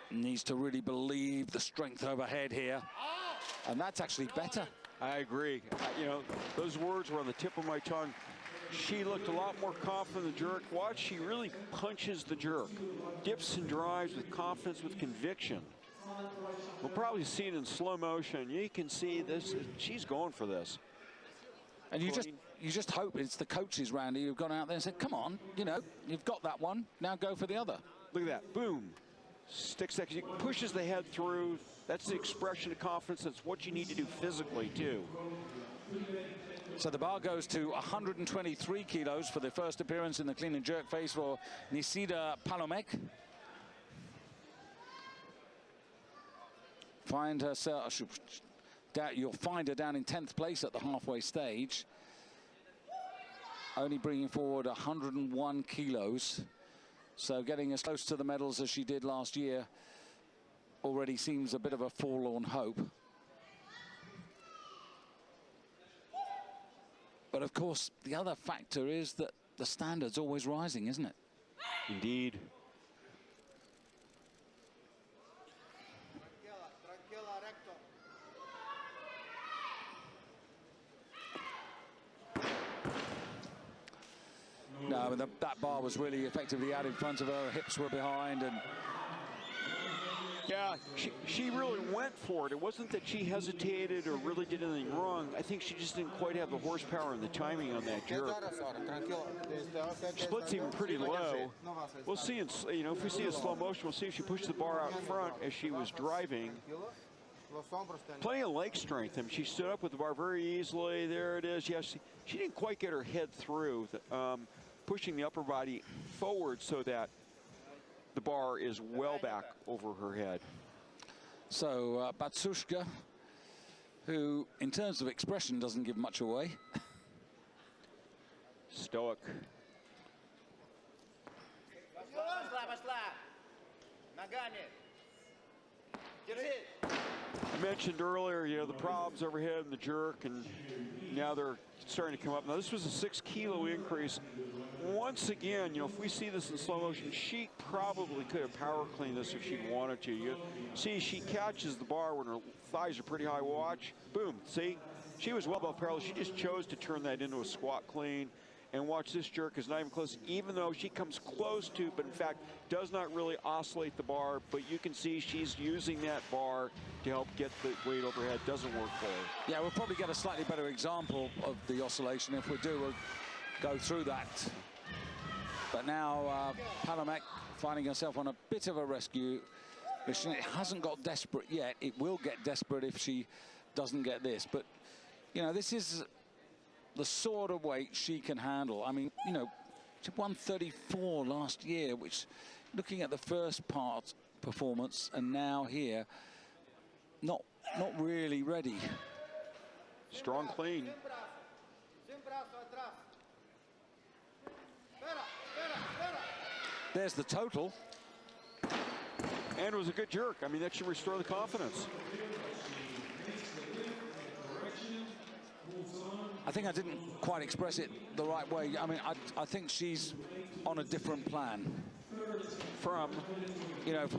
needs to really believe the strength overhead here. And that's actually better. I agree. You know, those words were on the tip of my tongue. She looked a lot more confident in the jerk. Watch, she really punches the jerk. Dips and drives with confidence, with conviction. We'll probably see it in slow motion. You can see this. She's going for this. And you just hope it's the coaches, Randy, who've gone out there and said, come on, you know, you've got that one. Now go for the other. Look at that. Boom. Sticks that. She pushes the head through. That's the expression of confidence. That's what you need to do physically, too. So the bar goes to 123 kilos for the first appearance in the clean and jerk phase for Nisida Palomek. Find herself, you'll find her down in 10th place at the halfway stage. Only bringing forward 101 kilos. So getting as close to the medals as she did last year already seems a bit of a forlorn hope. But of course, the other factor is that the standard's always rising, isn't it? Indeed. No, that bar was really effectively out in front of her. Her hips were behind, and yeah, she really went for it. It wasn't that she hesitated or really did anything wrong. I think she just didn't quite have the horsepower and the timing on that jerk. Split's even pretty low. We'll see, if we see a slow motion, we'll see if she pushed the bar out front as she was driving. Plenty of leg strength. I mean, she stood up with the bar very easily. There it is. Yes, she didn't quite get her head through, pushing the upper body forward so that the bar is well back over her head. So Batsushka, who in terms of expression doesn't give much away. Stoic. I mentioned earlier, the problems overhead and the jerk, and now they're starting to come up. Now this was a 6 kilo increase. Once again, if we see this in slow motion, she probably could have power cleaned this if she wanted to. You see, she catches the bar when her thighs are pretty high. Watch, boom, see? She was well above parallel. She just chose to turn that into a squat clean. And watch, this jerk is not even close, even though she comes close to, but in fact does not really oscillate the bar. But you can see she's using that bar to help get the weight overhead. Doesn't work for her. Yeah, we'll probably get a slightly better example of the oscillation. If we do, we'll go through that. But now Palomek finding herself on a bit of a rescue mission. It hasn't got desperate yet. It will get desperate if she doesn't get this. But, this is the sort of weight she can handle. I mean, she won 134 last year, which, looking at the first part performance and now here, not really ready. Strong clean. There's the total. And it was a good jerk. I mean, that should restore the confidence. I think I didn't quite express it the right way. I mean, I think she's on a different plan from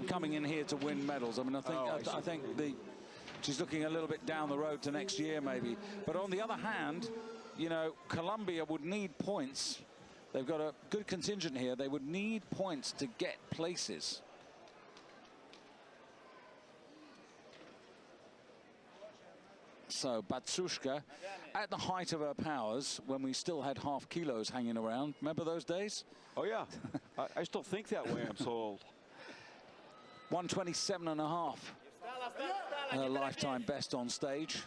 coming in here to win medals. I mean, I think she's looking a little bit down the road to next year maybe. But on the other hand, Colombia would need points. They've got a good contingent here. They would need points to get places. So Batsushka, at the height of her powers, when we still had half kilos hanging around. Remember those days? Oh, yeah. I still think that way. I'm so old. 127.5. Her lifetime best on stage.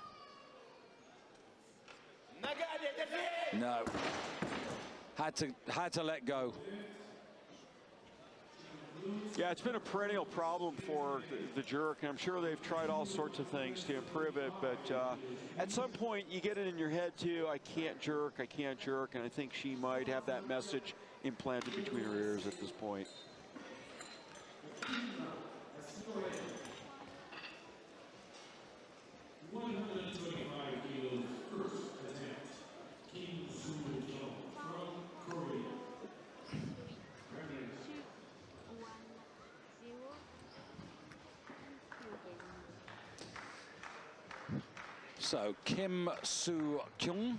No. Had to let go. Yeah, it's been a perennial problem for the jerk, and I'm sure they've tried all sorts of things to improve it, but at some point you get it in your head too, I can't jerk, and I think she might have that message implanted between her ears at this point. So Kim Soo-kyung.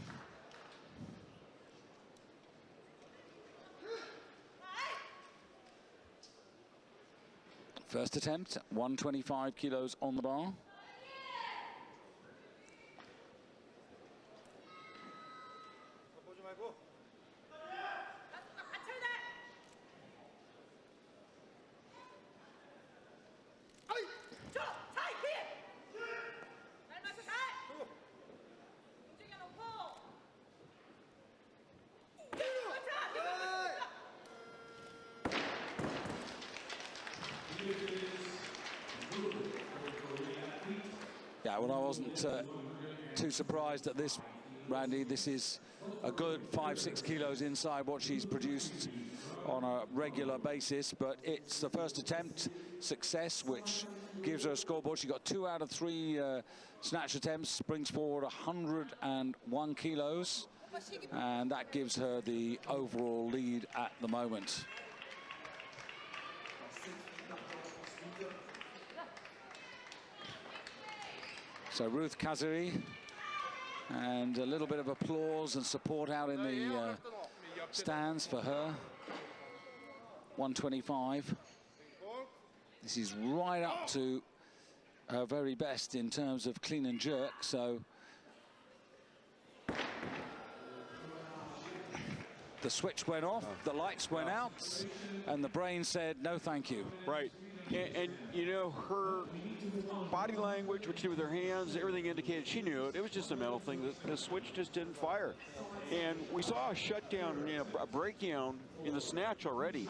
First attempt, 125 kilos on the bar. Yeah, well, I wasn't too surprised at this, Randy. This is a good 5-6 kilos inside what she's produced on a regular basis, but it's the first attempt success, which gives her a scoreboard. She got 2 out of 3 snatch attempts, brings forward 101 kilos, and that gives her the overall lead at the moment. So Ruth Kaziri, and a little bit of applause and support out in the stands for her. 125. This is right up to her very best in terms of clean and jerk, so the switch went off, the lights went out, and the brain said no thank you. Right. And you know, her body language, what she did with her hands, everything indicated she knew it. It was just a mental thing. The switch just didn't fire. And we saw a shutdown, you know, a breakdown in the snatch already.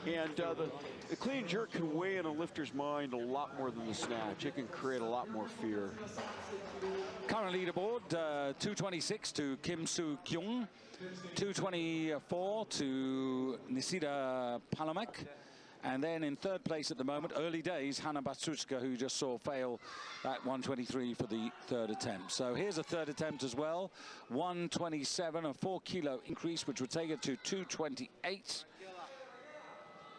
And the clean and jerk can weigh in a lifter's mind a lot more than the snatch. It can create a lot more fear. Current leaderboard, 226 to Kim Soo Kyung, 224 to Nisida Palomek. And then in third place at the moment, early days, Hanna Batsuchka, who just saw fail at 123 for the third attempt. So here's a third attempt as well. 127, a 4-kilo increase, which would take her to 228.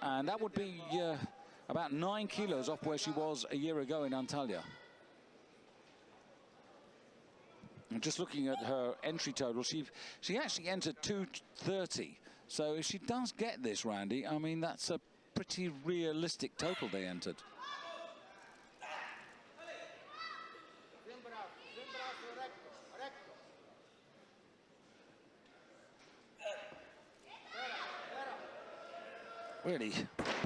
And that would be about 9 kilos off where she was a year ago in Antalya. And just looking at her entry total, she actually entered 230. So if she does get this, Randy, I mean, that's a pretty realistic total they entered. Really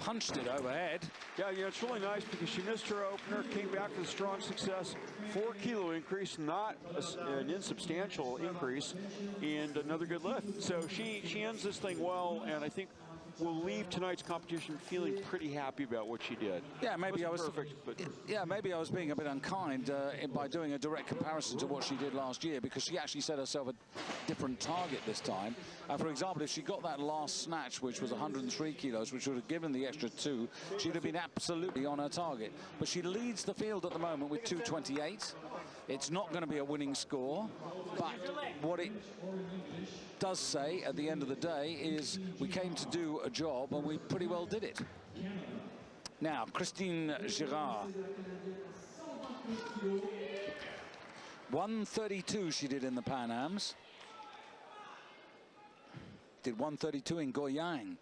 punched it overhead. Yeah, it's really nice because she missed her opener, came back with a strong success. 4-kilo increase, not an insubstantial increase, and another good lift. So she ends this thing well, and I think will leave tonight's competition feeling pretty happy about what she did. Yeah, maybe I was perfect, but yeah, maybe I was being a bit unkind by doing a direct comparison to what she did last year, because she actually set herself a different target this time. For example, if she got that last snatch, which was 103 kilos, which would have given the extra 2, she'd have been absolutely on her target. But she leads the field at the moment with 228. It's not going to be a winning score, but what it does say at the end of the day is we came to do a job and we pretty well did it. Now, Christine Girard. 132 she did in the Pan Ams. Did 132 in Goyang.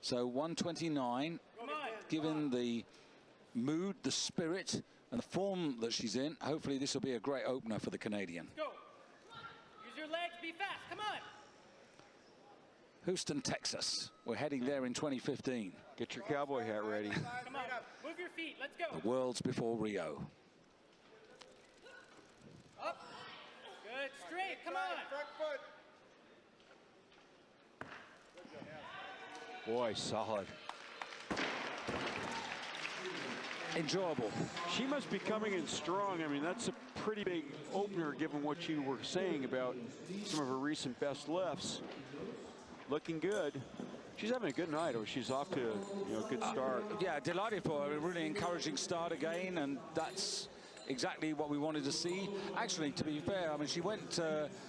So 129, given the mood, the spirit, and the form that she's in, hopefully this will be a great opener for the Canadian. Go. Use your legs, be fast, come on. Houston, Texas. We're heading there in 2015. get your cowboy hat ready. Come on, move your feet, let's go. The Worlds before Rio. Up. Good, straight, come on. Boy, solid. Enjoyable. She must be coming in strong. I mean, that's a pretty big opener given what you were saying about some of her recent best lifts. Looking good. She's having a good night, or she's off to a good start. Yeah, delighted for her. A really encouraging start again, and that's exactly what we wanted to see. Actually, to be fair, I mean, she went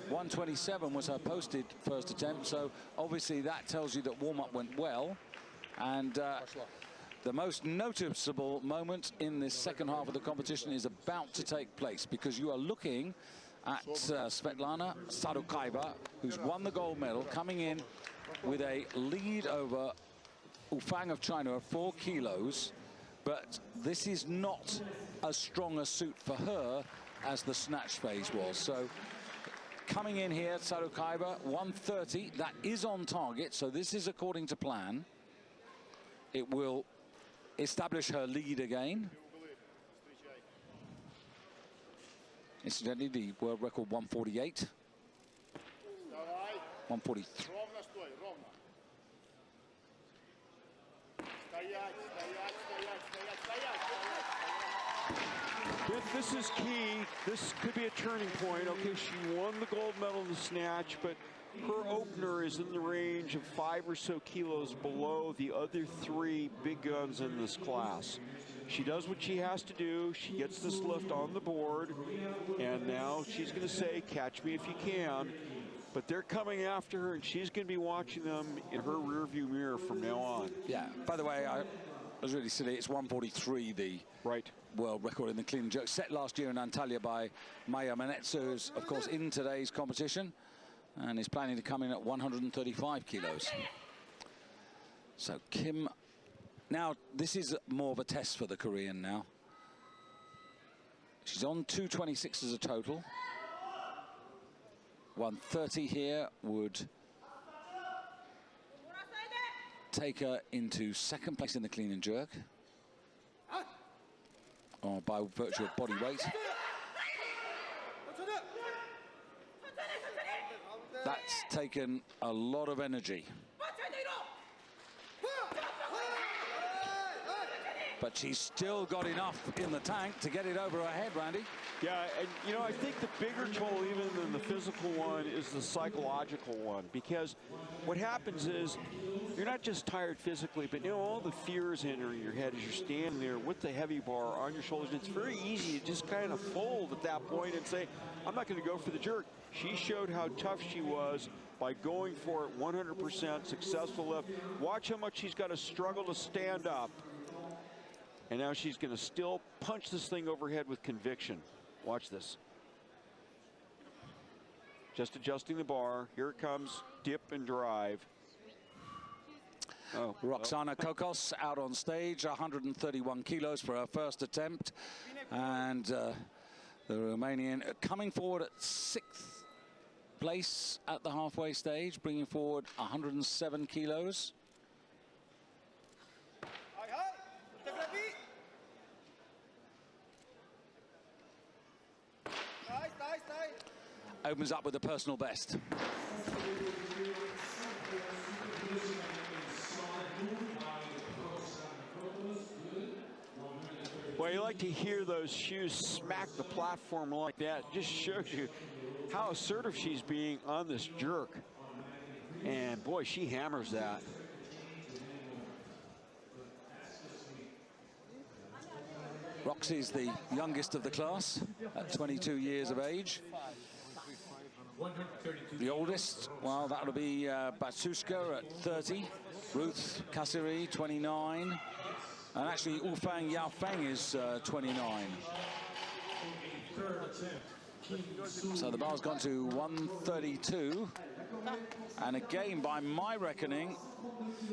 127 was her posted first attempt, so obviously that tells you that warm-up went well. And the most noticeable moment in this second half of the competition is about to take place, because you are looking at Svetlana Sadukaiva, who's won the gold medal, coming in with a lead over Ufang of China of 4 kilos. But this is not as strong a suit for her as the snatch phase was. So coming in here, Sadukaiva, 130. That is on target, so this is according to plan. It will establish her lead again. Incidentally, the world record 148. 143. this is key. This could be a turning point. Okay, she won the gold medal in the snatch, but her opener is in the range of 5 or so kilos below the other 3 big guns in this class. She does what she has to do. She gets this lift on the board, and now she's going to say, catch me if you can. But they're coming after her, and she's going to be watching them in her rearview mirror from now on. Yeah, by the way, I was really silly. It's 143, the world record in the clean and jerk, set last year in Antalya by Maya Manetsu, who's, of course, in today's competition, and is planning to come in at 135 kilos. So Kim, now this is more of a test for the Korean now. She's on 226 as a total. 130 here would take her into second place in the clean and jerk, or by virtue of body weight. That's taken a lot of energy. But she's still got enough in the tank to get it over her head, Randy. Yeah, and you know, I think the bigger toll even than the physical one is the psychological one, because what happens is you're not just tired physically, but you know, all the fears enter your head as you're standing there with the heavy bar on your shoulders. And it's very easy to just kind of fold at that point and say, I'm not going to go for the jerk. She showed how tough she was by going for it, 100% successful lift. Watch how much she's got to struggle to stand up. And now she's going to still punch this thing overhead with conviction. Watch this. Just adjusting the bar. Here it comes. Dip and drive. Oh, Roxana Kokos out on stage, 131 kilos for her first attempt. And the Romanian coming forward at 6th place at the halfway stage, bringing forward 107 kilos. Opens up with a personal best. Well, you like to hear those shoes smack the platform like that. Just shows you how assertive she's being on this jerk. And boy, she hammers that. Roxy's the youngest of the class at 22 years of age. The oldest, well, that'll be Batushka at 30, Ruth Kassiri, 29, and actually Ufang Yaofeng is 29. So the bar's gone to 132, and again, by my reckoning,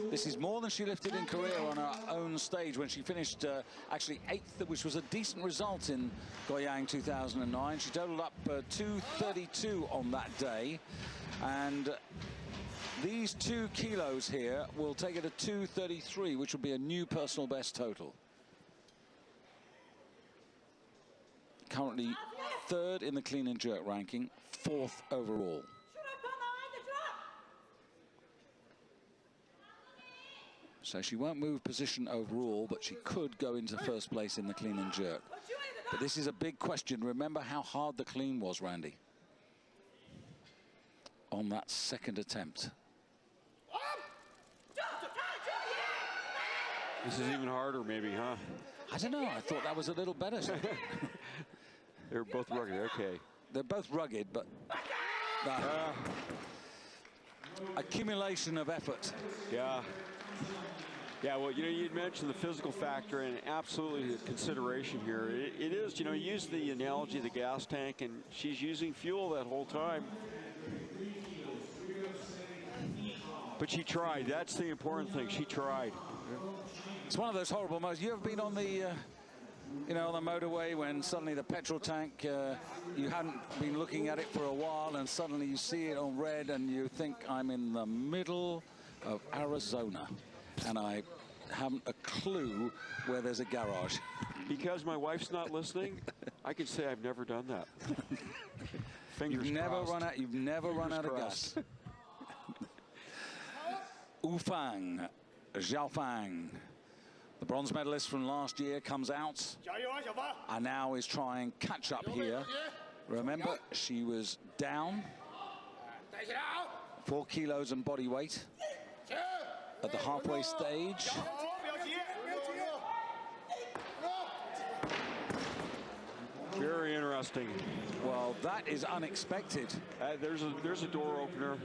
this is more than she lifted in Korea on her own stage when she finished actually 8th, which was a decent result in Goyang 2009. She totaled up 232 on that day, and these 2 kilos here will take it to 233, which will be a new personal best total. Currently 3rd in the clean and jerk ranking, 4th overall. So she won't move position overall, but she could go into first place in the clean and jerk. But this is a big question. Remember how hard the clean was, Randy, on that second attempt. This is even harder, maybe, huh? I don't know. I thought that was a little better. They're both rugged. Okay. They're both rugged, but accumulation of effort. Yeah. Yeah, well, you know, you'd mentioned the physical factor, and absolutely a consideration here. It is, you know, you use the analogy of the gas tank, and she's using fuel that whole time. But she tried. That's the important thing. She tried. It's one of those horrible moments. You ever been on the, you know, on the motorway when suddenly the petrol tank, you hadn't been looking at it for a while, and suddenly you see it on red, and you think, I'm in the middle of Arizona, and I haven't a clue where there's a garage. Because my wife's not listening, I can say I've never done that. Fingers crossed. You've never run out of gas. Ufang Yaofeng, The bronze medalist from last year comes out and now is trying catch up here. Remember, she was down 4 kilos in body weight at the halfway stage. Very interesting. Well, that is unexpected. There's a door opener.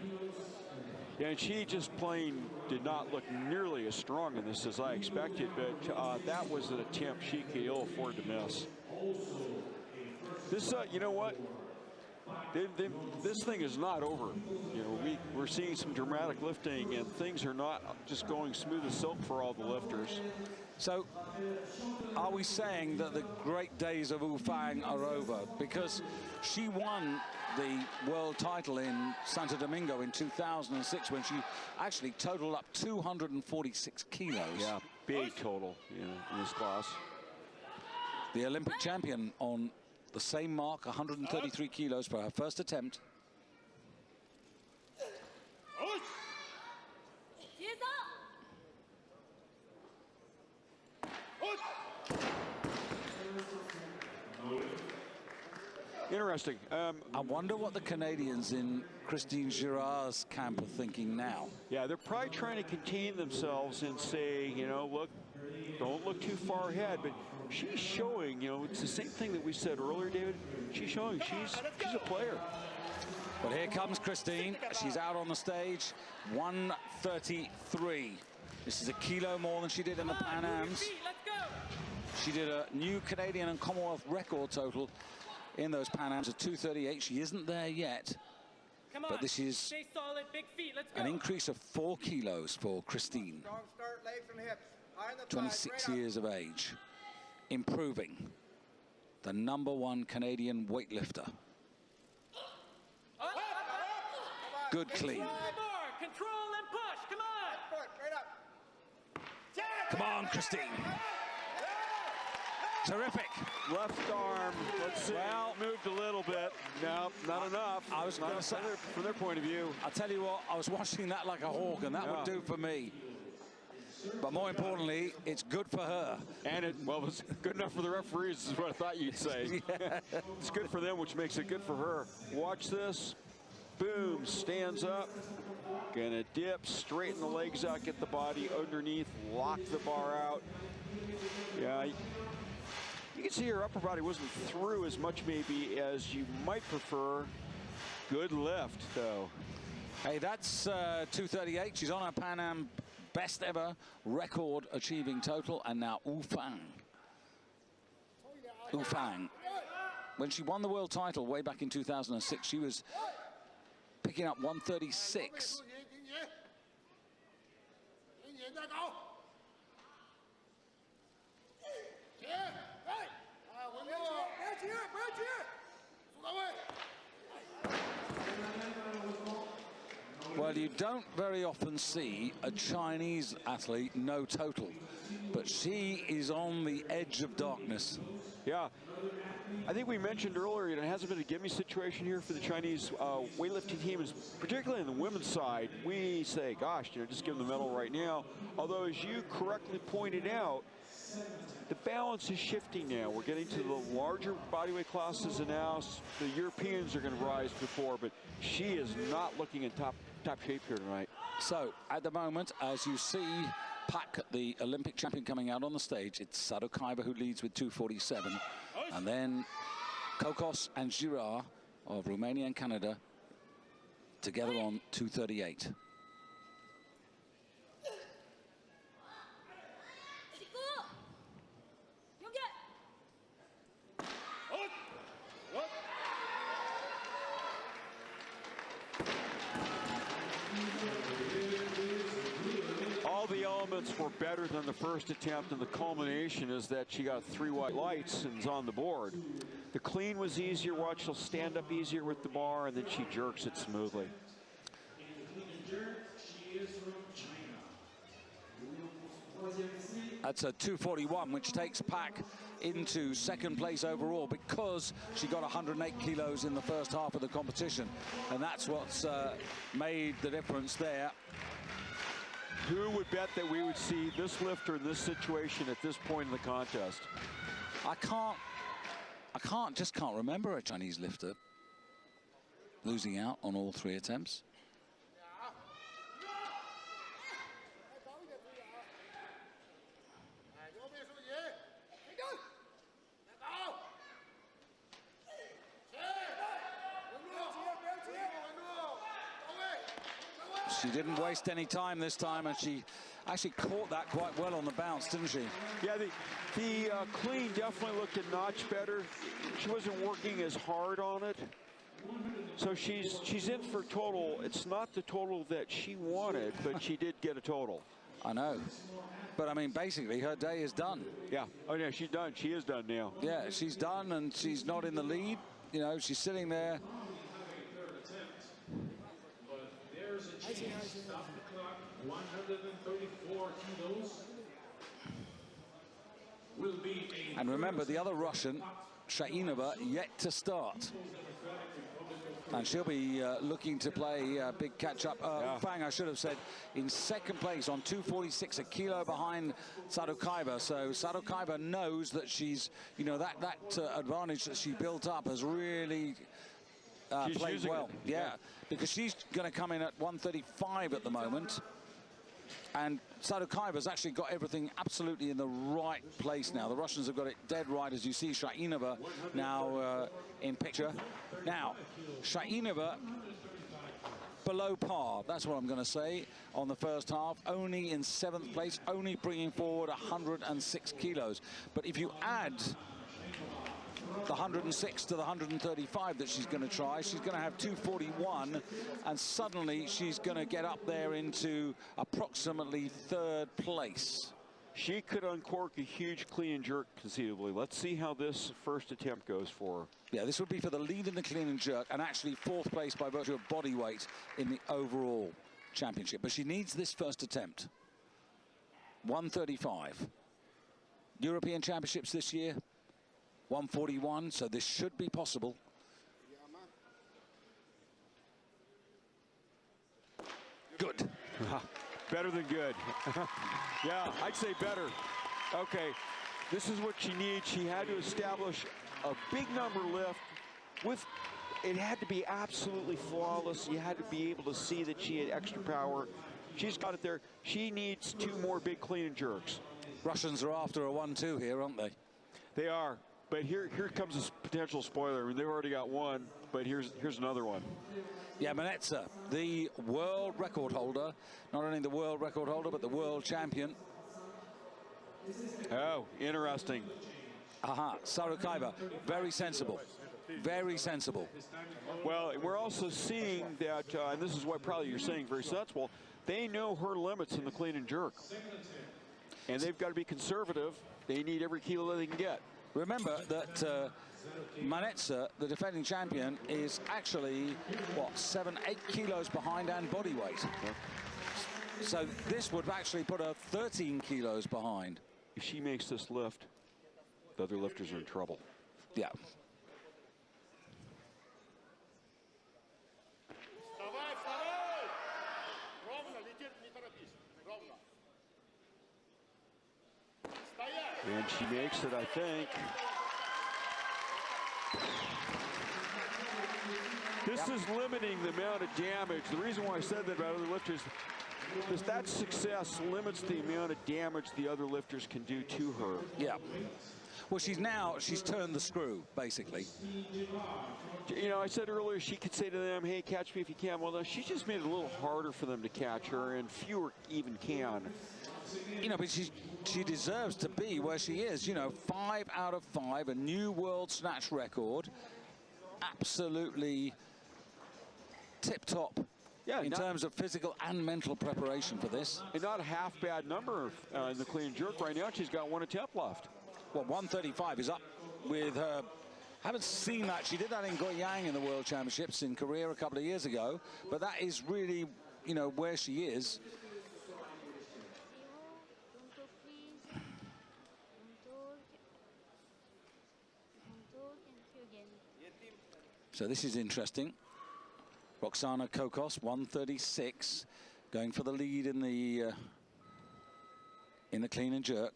Yeah, and she just plain did not look nearly as strong in this as I expected, but that was an attempt she could ill afford to miss. This, you know what? This thing is not over. You know, we're seeing some dramatic lifting, and things are not just going smooth as silk for all the lifters. So, are we saying that the great days of Wu Fang are over? Because she won the world title in Santo Domingo in 2006 when she actually totaled up 246 kilos. Yeah, big total, you know, in this class. The Olympic champion on the same mark, 133 kilos for her first attempt. Interesting. I wonder what the Canadians in Christine Girard's camp are thinking now. Yeah, they're probably trying to contain themselves and say, you know, look, don't look too far ahead. But she's showing, you know, it's the same thing that we said earlier, David. She's showing she's a player. But here comes Christine. She's out on the stage. 133. This is a kilo more than she did in the Pan Ams. She did a new Canadian and Commonwealth record total in those Pan Ams at 238. She isn't there yet. But this is Stay solid, big feet. Let's go. an increase of 4 kilos for Christine. Strong start, legs and hips. High in the thighs, 26 right years of age. Improving. The #1 Canadian weightlifter. Good clean. Control and push. Come on. Foot, right up. Come on, Christine. Terrific. Left arm, let's see, Well, moved a little bit. No, not enough. I was going to say, from their point of view. I'll tell you what, I was watching that like a hawk, and that would do for me. But more importantly, it's good for her. And it, well, it's good enough for the referees is what I thought you'd say. Yeah. It's good for them, which makes it good for her. Watch this. Boom, stands up. Gonna dip, straighten the legs out, get the body underneath, lock the bar out. Yeah, you can see her upper body wasn't through as much maybe as you might prefer. Good lift, though. Hey, that's 238. She's on her Pan Am best ever record achieving total. And now Wu Fang. Wu Fang. When she won the world title way back in 2006, she was picking up 136. Well, you don't very often see a Chinese athlete no total, but she is on the edge of darkness. Yeah, I think we mentioned earlier, it hasn't been a gimme situation here for the Chinese weightlifting team, particularly on the women's side. We say, gosh, you know, just give them the medal right now. Although, as you correctly pointed out, the balance is shifting now. We're getting to the larger bodyweight classes, and now the Europeans are going to rise before, but she is not looking in top shape here tonight. So, at the moment, as you see Pak, the Olympic champion, coming out on the stage, it's Sadokaiva who leads with 247. And then Kokos and Girard of Romania and Canada together on 238. All the elements were better than the first attempt, and the culmination is that she got 3 white lights and is on the board. The clean was easier. Watch, she'll stand up easier with the bar, and then she jerks it smoothly. That's a 241, which takes Pak into second place overall because she got 108 kilos in the first half of the competition. And that's what's made the difference there. Who would bet that we would see this lifter in this situation at this point in the contest? Just can't remember a Chinese lifter losing out on all 3 attempts. She didn't waste any time this time, and she actually caught that quite well on the bounce, didn't she? Yeah, the clean definitely looked a notch better. She wasn't working as hard on it. So she's in for total. It's not the total that she wanted, but she did get a total. I know. But, I mean, basically, her day is done. Yeah. Oh, yeah, she's done. She is done now. Yeah, she's done, and she's not in the lead. You know, she's sitting there. Stop the clock, 134 kilos. Will be And remember, the other Russian, Shainova, yet to start. And she'll be looking to play big catch-up. Fang, I should have said, in second place on 246, a kilo behind Sadukaiva. So Sadukaiva knows that she's, you know, that advantage that she built up has really played well. Yeah, because she's going to come in at 135 at the moment. And Sadukaiva's actually got everything absolutely in the right place now. The Russians have got it dead right, as you see Shainova now in picture. Now, Shainova below par, that's what I'm going to say, on the first half. Only in 7th place, only bringing forward 106 kilos. But if you add the 106 to the 135 that she's going to try, she's going to have 241, and suddenly she's going to get up there into approximately 3rd place. She could uncork a huge clean and jerk conceivably. Let's see how this first attempt goes for her. Yeah, this would be for the lead in the clean and jerk, and actually 4th place by virtue of body weight in the overall championship. But she needs this first attempt. 135. European Championships this year, 141, so this should be possible. Good. Better than good. Yeah, I'd say better. Okay, this is what she needs. She had to establish a big number lift with, it had to be absolutely flawless. You had to be able to see that she had extra power. She's got it there. She needs 2 more big clean and jerks. Russians are after a 1-2 here, aren't they? They are. But here comes a potential spoiler. I mean, they've already got one, but here's another one. Yeah, Manetza, the world record holder, not only the world record holder, but the world champion. Oh, interesting. Sadukaiva, very sensible. Very sensible. Well, we're also seeing that, and this is what probably you're saying, very sensible, they know her limits in the clean and jerk. And they've got to be conservative. They need every kilo they can get. Remember that Manetza, the defending champion, is actually, what, 7-8 kilos behind and body weight. So this would actually put her 13 kilos behind. If she makes this lift, the other lifters are in trouble. Yeah. And she makes it, I think. This is limiting the amount of damage. The reason why I said that about other lifters is that success limits the amount of damage the other lifters can do to her. Yeah. Well, she's turned the screw, basically. You know, I said earlier she could say to them, hey, catch me if you can. Well, no, she just made it a little harder for them to catch her, and fewer even can. You know, but she deserves to be where she is. You know, 5 out of 5, a new world snatch record. Absolutely tip-top. Yeah, in terms of physical and mental preparation for this. And not a half bad number in the clean and jerk. Right now, she's got 1 attempt left. Well, 135 is up with her. Haven't seen that. She did that in Goyang in the World Championships in Korea a couple of years ago. But that is really, you know, where she is. So this is interesting. Roxana Kokos, 136. going for the lead in the clean and jerk.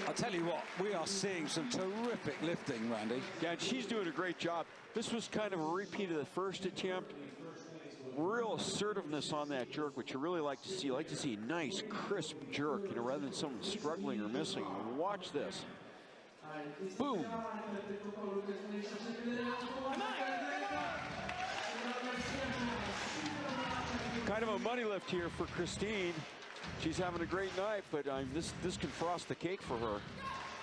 I'll tell you what, we are seeing some terrific lifting, Randy. Yeah, and she's doing a great job. This was kind of a repeat of the first attempt. Real assertiveness on that jerk, which you really like to see. You like to see a nice, crisp jerk, you know, rather than someone struggling or missing. Watch this. Boom. Kind of a money lift here for Christine. She's having a great night, but this can frost the cake for her.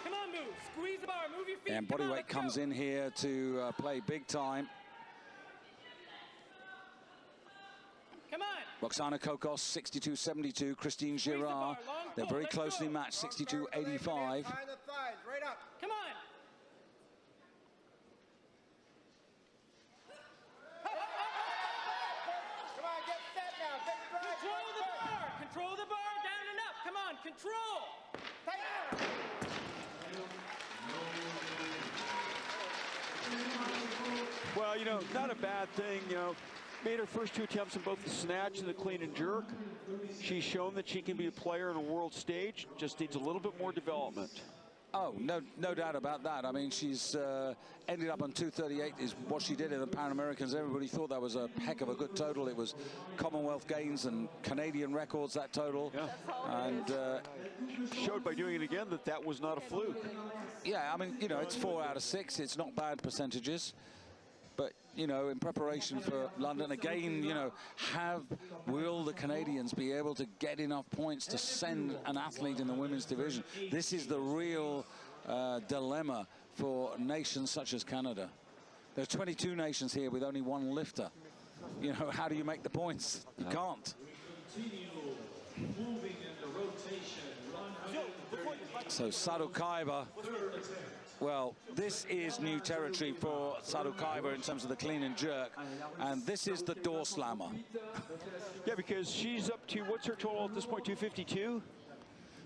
Come on, move. Squeeze the bar. Move your feet. And bodyweight comes in here to play big time. Come on. Roxana Kokos, 62-72. Christine Girard, they're very closely matched, 62-85. Behind the thighs, right up. Come on. Come on, get set now. Get right. Control the bar. Control the bar. Down and up. Come on. Control. Well, you know, not a bad thing, you know. Made her first two attempts in both the snatch and the clean and jerk. She's shown that she can be a player on a world stage, just needs a little bit more development. Oh, no doubt about that. I mean, she's ended up on 238 is what she did in the Pan Americans. Everybody thought that was a heck of a good total. It was Commonwealth gains and Canadian records, that total. Yeah. And showed by doing it again that that was not a fluke. yeah, I mean, you know, it's 4 out of 6. It's not bad percentages. But, you know, in preparation for London, again, you know, will the Canadians be able to get enough points to send an athlete in the women's division? This is the real dilemma for nations such as Canada. There's 22 nations here with only one lifter. You know, how do you make the points? You can't. So Sadukaiva, well, this is new territory for Sadukaiva in terms of the clean and jerk, and this is the door slammer. Yeah, because she's up to, what's her total at this point, 252?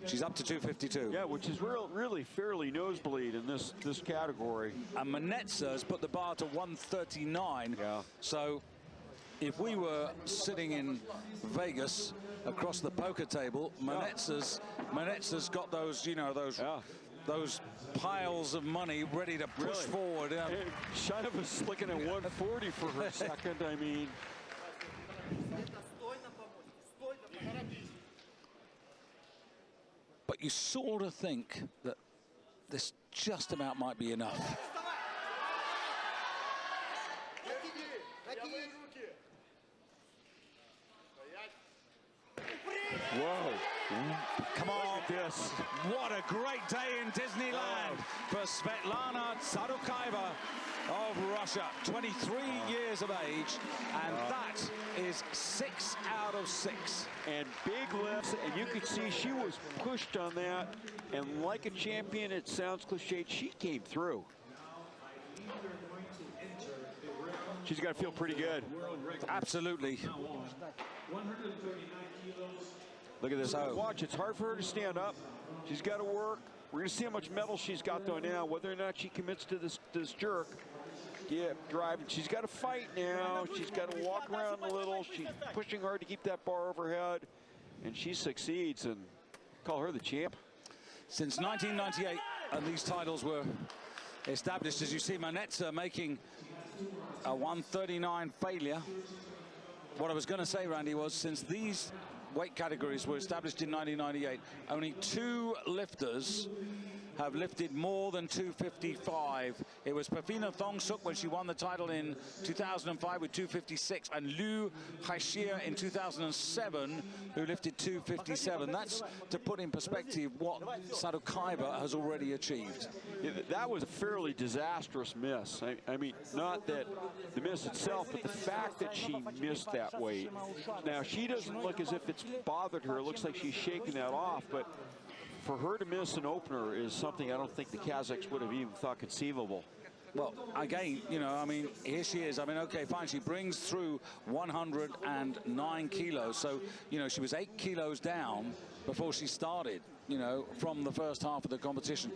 She's up to 252. Yeah, which is really fairly nosebleed in this category. And Manetza has put the bar to 139. Yeah. So if we were sitting in Vegas across the poker table, Manetza's got those, you know, those piles of money ready to push forward. Shana was looking at 140 for her second, I mean. But you sort of think that this just about might be enough. Whoa. Come on. This. What a great day in Disneyland for Svetlana Sadukaiva of Russia, 23 years of age, and that is 6 out of 6. And big lifts, and you could see she was pushed on that, and like a champion, it sounds cliched, she came through. She's got to feel pretty good. Absolutely. Look at this. Watch, it's hard for her to stand up. She's got to work. We're going to see how much metal she's got though now, whether or not she commits to this jerk. Yeah, driving. She's got to fight now. She's got to walk around a little. She's pushing hard to keep that bar overhead, and she succeeds, and call her the champ. Since 1998, and these titles were established, as you see, Manetza making a 139 failure. What I was going to say, Randy, was since these weight categories were established in 1998, only 2 lifters have lifted more than 255. It was Pafina Thongsuk when she won the title in 2005 with 256, and Liu Haixia in 2007 who lifted 257. That's to put in perspective what Sadukaiva has already achieved. Yeah, that was a fairly disastrous miss. I mean, not that the miss itself, but the fact that she missed that weight. Now, she doesn't look as if it's bothered her. It looks like she's shaking that off, but for her to miss an opener is something I don't think the Kazakhs would have even thought conceivable. Well, again, you know, I mean, here she is. I mean, okay, fine. She brings through 109 kilos. So, you know, she was 8 kilos down before she started, you know, from the first half of the competition.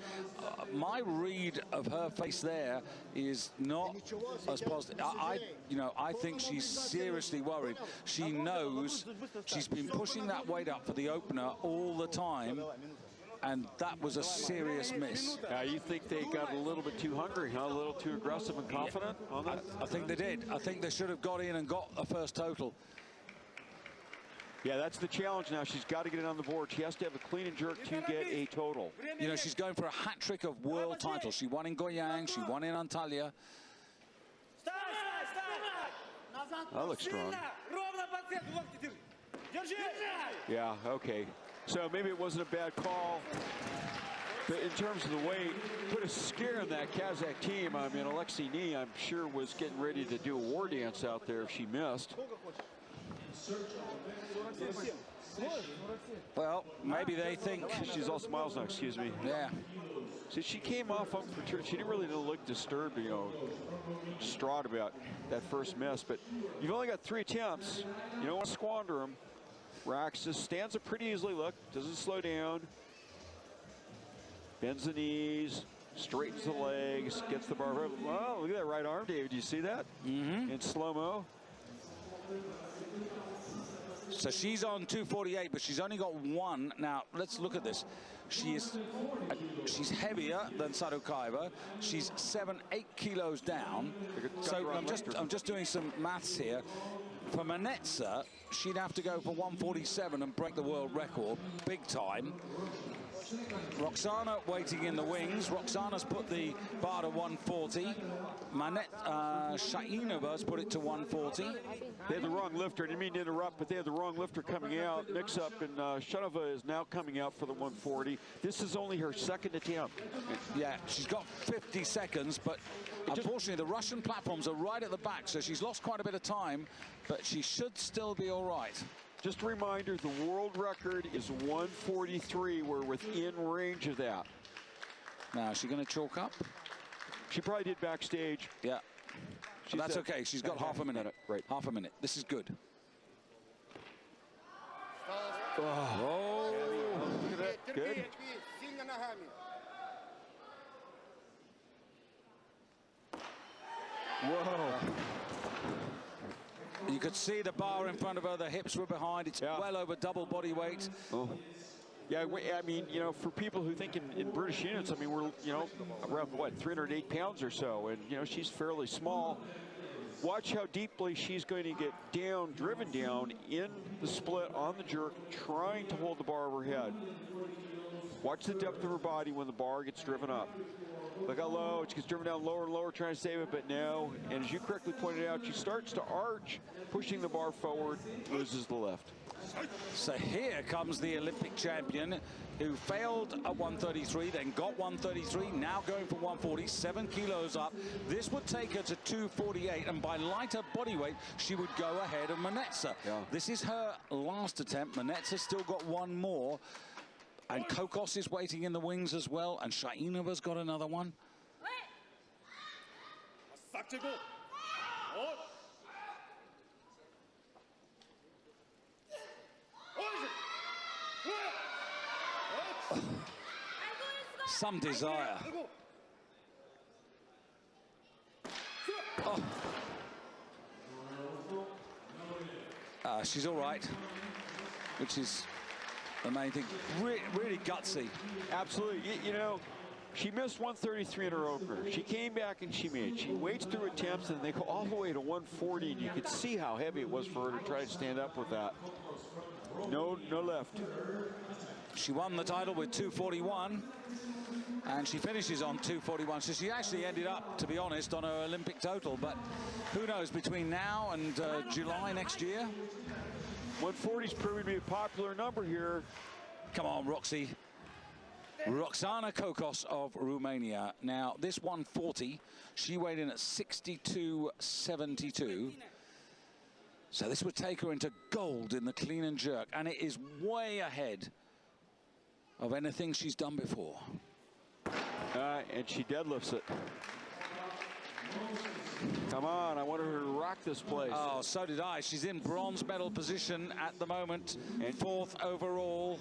My read of her face there is not as positive. I think she's seriously worried. She knows she's been pushing that weight up for the opener all the time. And that was a serious miss. You think they got a little bit too hungry, huh? A little too aggressive and confident on that? I think they did. I think they should have got in and got a first total. Yeah, that's the challenge now. She's got to get it on the board. She has to have a clean and jerk to get a total. You know, she's going for a hat trick of world titles. She won in Goyang, she won in Antalya. That looks strong. Yeah, okay. So maybe it wasn't a bad call. But in terms of the weight, put a scare in that Kazakh team. I mean, Alexei Nee, I'm sure, was getting ready to do a war dance out there if she missed. Well, maybe they think... She's all smiles now, excuse me. Yeah. See, she came off up for turn. She didn't really look disturbed, you know, distraught about that first miss. But you've only got 3 attempts. You don't want to squander them. Rax just stands up pretty easily, look, doesn't slow down. Bends the knees, straightens the legs, gets the bar. Wow, look at that right arm, David. Do you see that? Mm-hmm. In slow-mo. So she's on 248, but she's only got 1. Now, let's look at this. She's heavier than Sadukaeva. She's 7-8 kilos down. So I'm just doing some maths here. For Manetsa, she'd have to go for 147 and break the world record, big time. Roxana waiting in the wings. Roxana's put the bar to 140. Shainova's put it to 140. They had the wrong lifter. I didn't mean to interrupt, but they had the wrong lifter coming out. Mix up, and Shainova is now coming out for the 140. This is only her 2nd attempt. Yeah, she's got 50 seconds, but unfortunately the Russian platforms are right at the back, so she's lost quite a bit of time, but she should still be all right. Just a reminder, the world record is 143. We're within range of that. Now, is she going to chalk up? She probably did backstage. Yeah. That's okay. She's got half a minute. Right. Half a minute. This is good. Oh. Look at that. Good. Whoa. You could see the bar in front of her. The hips were behind. It's well over double body weight. Oh. Yeah, I mean, you know, for people who think in British units, I mean, we're, you know, around, what, 308 pounds or so. And, you know, she's fairly small. Watch how deeply she's going to get down, driven down in the split on the jerk, trying to hold the bar over her head. Watch the depth of her body when the bar gets driven up. Look how low, she gets driven down lower and lower, trying to save it, but no. And as you correctly pointed out, she starts to arch, pushing the bar forward, loses the lift. So here comes the Olympic champion who failed at 133, then got 133, now going for 140, 7 kilos up. This would take her to 248, and by lighter body weight, she would go ahead of Manetsa. Yeah. This is her last attempt. Manetsa's still got 1 more. And Kokos is waiting in the wings as well, and Shainova's got another one. Some desire. Oh. She's all right, which is the main thing. Really gutsy. Absolutely. You know, she missed 133 in her opener. She came back and she made it. She waits through attempts, and they go all the way to 140, and you could see how heavy it was for her to try to stand up with that. No lift. She won the title with 241, and she finishes on 241. So she actually ended up, to be honest, on her Olympic total. But who knows, between now and July next year? 140 is proving to be a popular number here. Come on, Roxy. Roxana Kokos of Romania. Now, this 140, she weighed in at 62.72. So this would take her into gold in the clean and jerk, and it is way ahead of anything she's done before. And she deadlifts it. Come on, I wanted her to rock this place. Oh, so did I. She's in bronze medal position at the moment, and 4th overall.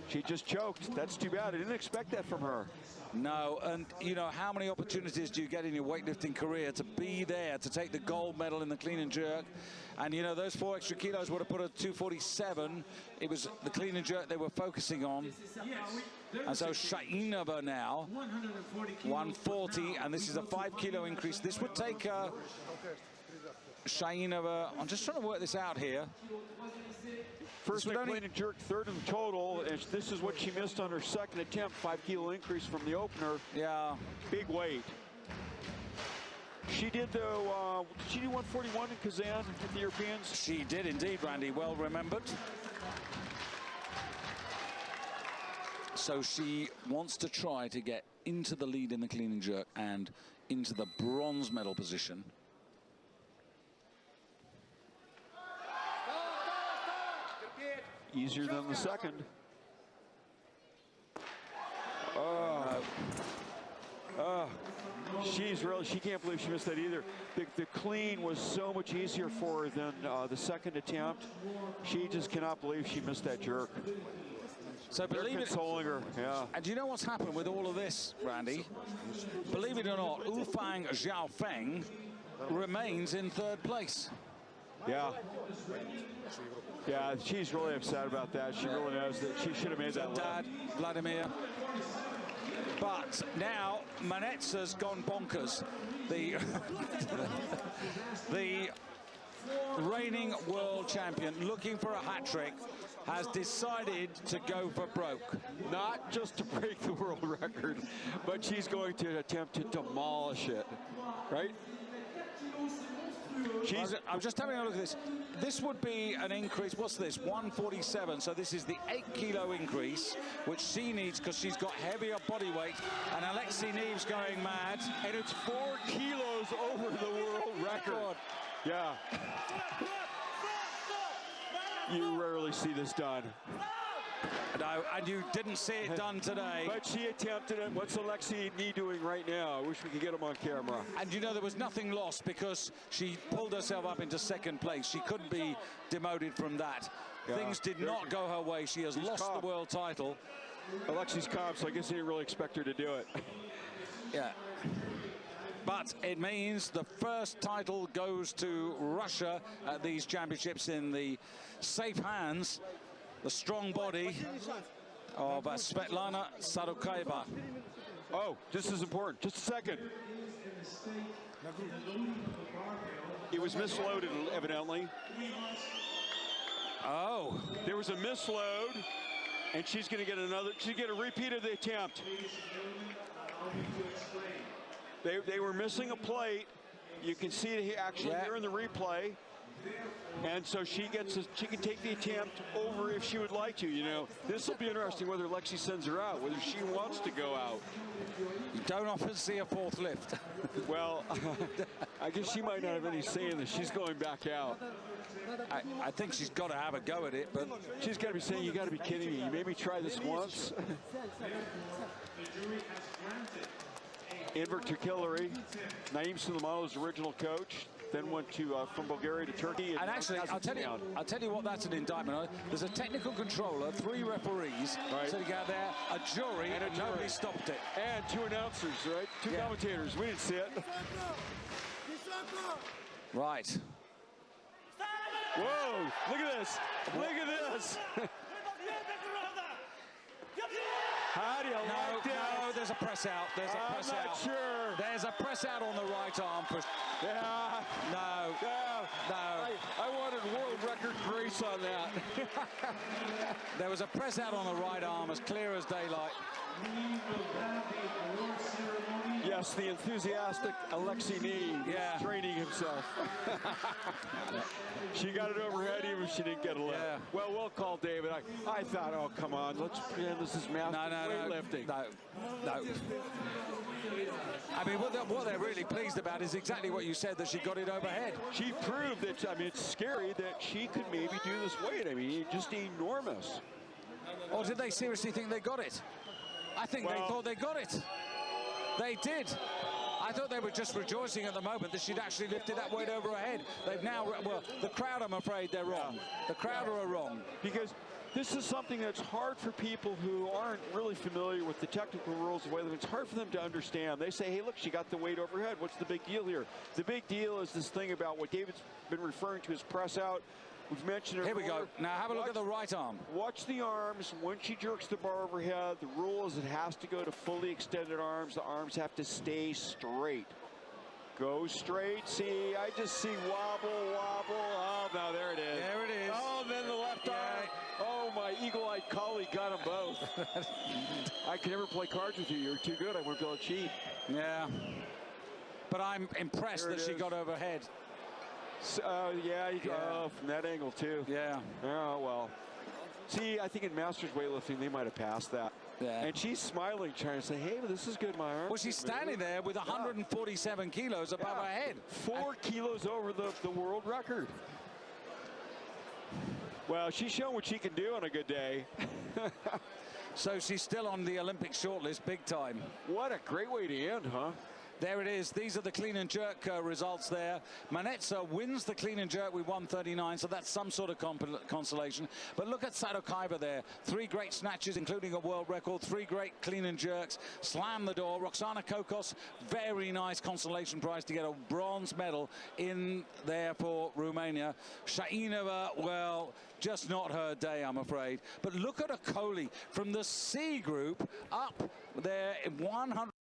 She just choked. That's too bad. I didn't expect that from her. No, and you know, how many opportunities do you get in your weightlifting career to be there, to take the gold medal in the clean and jerk? And you know, those 4 extra kilos would have put her 247. It was the clean and jerk they were focusing on. And so Shainova now, 140, and this is a 5 kilo increase. This would take Shainova, I'm just trying to work this out here. First in clean and jerk, 3rd in total, and this is what she missed on her 2nd attempt, 5 kilo increase from the opener. Yeah. Big weight. She did, though, did she do 141 in Kazan at the Europeans? She did indeed, Randy, well remembered. So she wants to try to get into the lead in the clean and jerk and into the bronze medal position. Easier than the 2nd. She can't believe she missed that either. The clean was so much easier for her than the 2nd attempt. She just cannot believe she missed that jerk. So believe it, consoling her, yeah. And do you know what's happened with all of this, Randy? Believe it or not, Wufang Xiaofeng remains in 3rd place. Yeah. Yeah, she's really upset about that. She really knows that she should have made that Dad, Vladimir. But now Manetza's gone bonkers. The the reigning world champion, looking for a hat trick, has decided to go for broke. Not just to break the world record, but she's going to attempt to demolish it, right? I'm just having a look at this. This would be an increase, what's this, 147. So this is the 8 kilo increase, which she needs because she's got heavier body weight. And Alexei Neve's going mad. And it's 4 kilos over the world record. Yeah. You rarely see this done. No, and you didn't see it done today. But she attempted it. What's Alexei Neve doing right now? I wish we could get him on camera. And you know, there was nothing lost because she pulled herself up into 2nd place. She couldn't be demoted from that. Yeah. Things did not go her way. She has lost the world title. Alexei's calm, so I guess he didn't really expect her to do it. Yeah. But it means the first title goes to Russia at these championships in the safe hands, the strong body of Svetlana Sadukaeva. Oh, this is important. Just a second. It was misloaded, evidently. Oh. There was a misload, and she's going to get another. She's going to repeat of the attempt. They were missing a plate. You can see it actually here in the replay. And so she can take the attempt over if she would like to, you know. This will be interesting whether Lexi sends her out, whether she wants to go out. You don't often see a 4th lift. Well, I guess she might not have any say in this. She's going back out. I think she's got to have a go at it, but she's got to be saying, you got to be kidding me. You made me try this once. Enver Turkilleri, Naim Suleimanov's original coach, then went to from Bulgaria to Turkey. And actually, I'll tell you what that's an indictment on. There's a technical controller, 3 referees, so you got there, a jury, and nobody stopped it. And 2 announcers, right? 2 commentators. We didn't see it. Right. Whoa, look at this. Look at this. How do you like that? No, there's a press out. There's a press out. I'm not sure. There's a press out on the right arm. Yeah. No. Yeah. No. I wanted world record grace on that. There was a press out on the right arm, as clear as daylight. Yes, the enthusiastic Alexei Neve training himself. She got it overhead even if she didn't get a lift. Yeah. Well, we'll call David. I thought, oh, come on, let's pretend this is master weightlifting. No. I mean, what they're really pleased about is exactly what you said, that she got it overhead. She proved that, I mean, it's scary that she could maybe do this weight. I mean, just enormous. Or did they seriously think they got it? I think they thought they got it. They did. I thought they were just rejoicing at the moment that she'd actually lifted that weight over her head. They've now, well, the crowd, I'm afraid they're wrong. The crowd are wrong. Because this is something that's hard for people who aren't really familiar with the technical rules of weightlifting. It's hard for them to understand. They say, hey, look, she got the weight over her head. What's the big deal here? The big deal is this thing about what David's been referring to as press out. We've mentioned it. Here we go. Now have a look at the right arm. Watch the arms. When she jerks the bar overhead, the rule is it has to go to fully extended arms. The arms have to stay straight. Go straight. See, I just see wobble, wobble. Oh, now there it is. There it is. Oh, and then the left arm. Oh, my eagle-eyed colleague got them both. I can never play cards with you. You're too good. I wouldn't be able to cheat. Yeah. But I'm impressed that she got overhead. Yeah, from that angle, too. Yeah. Yeah, well. See, I think in Masters weightlifting, they might have passed that. Yeah. And she's smiling, trying to say, hey, this is good, my arm. Well, she's standing there with 147 kilos above her head. 4 kilos over the world record. Well, she's shown what she can do on a good day. So she's still on the Olympic shortlist big time. What a great way to end, huh? There it is. These are the clean and jerk results there. Manetza wins the clean and jerk with 139, so that's some sort of consolation. But look at Sadokaiba there. 3 great snatches, including a world record. 3 great clean and jerks. Slam the door. Roxana Kokos, very nice consolation prize to get a bronze medal in there for Romania. Shainova, well, just not her day, I'm afraid. But look at Okoli from the C group up there in 100.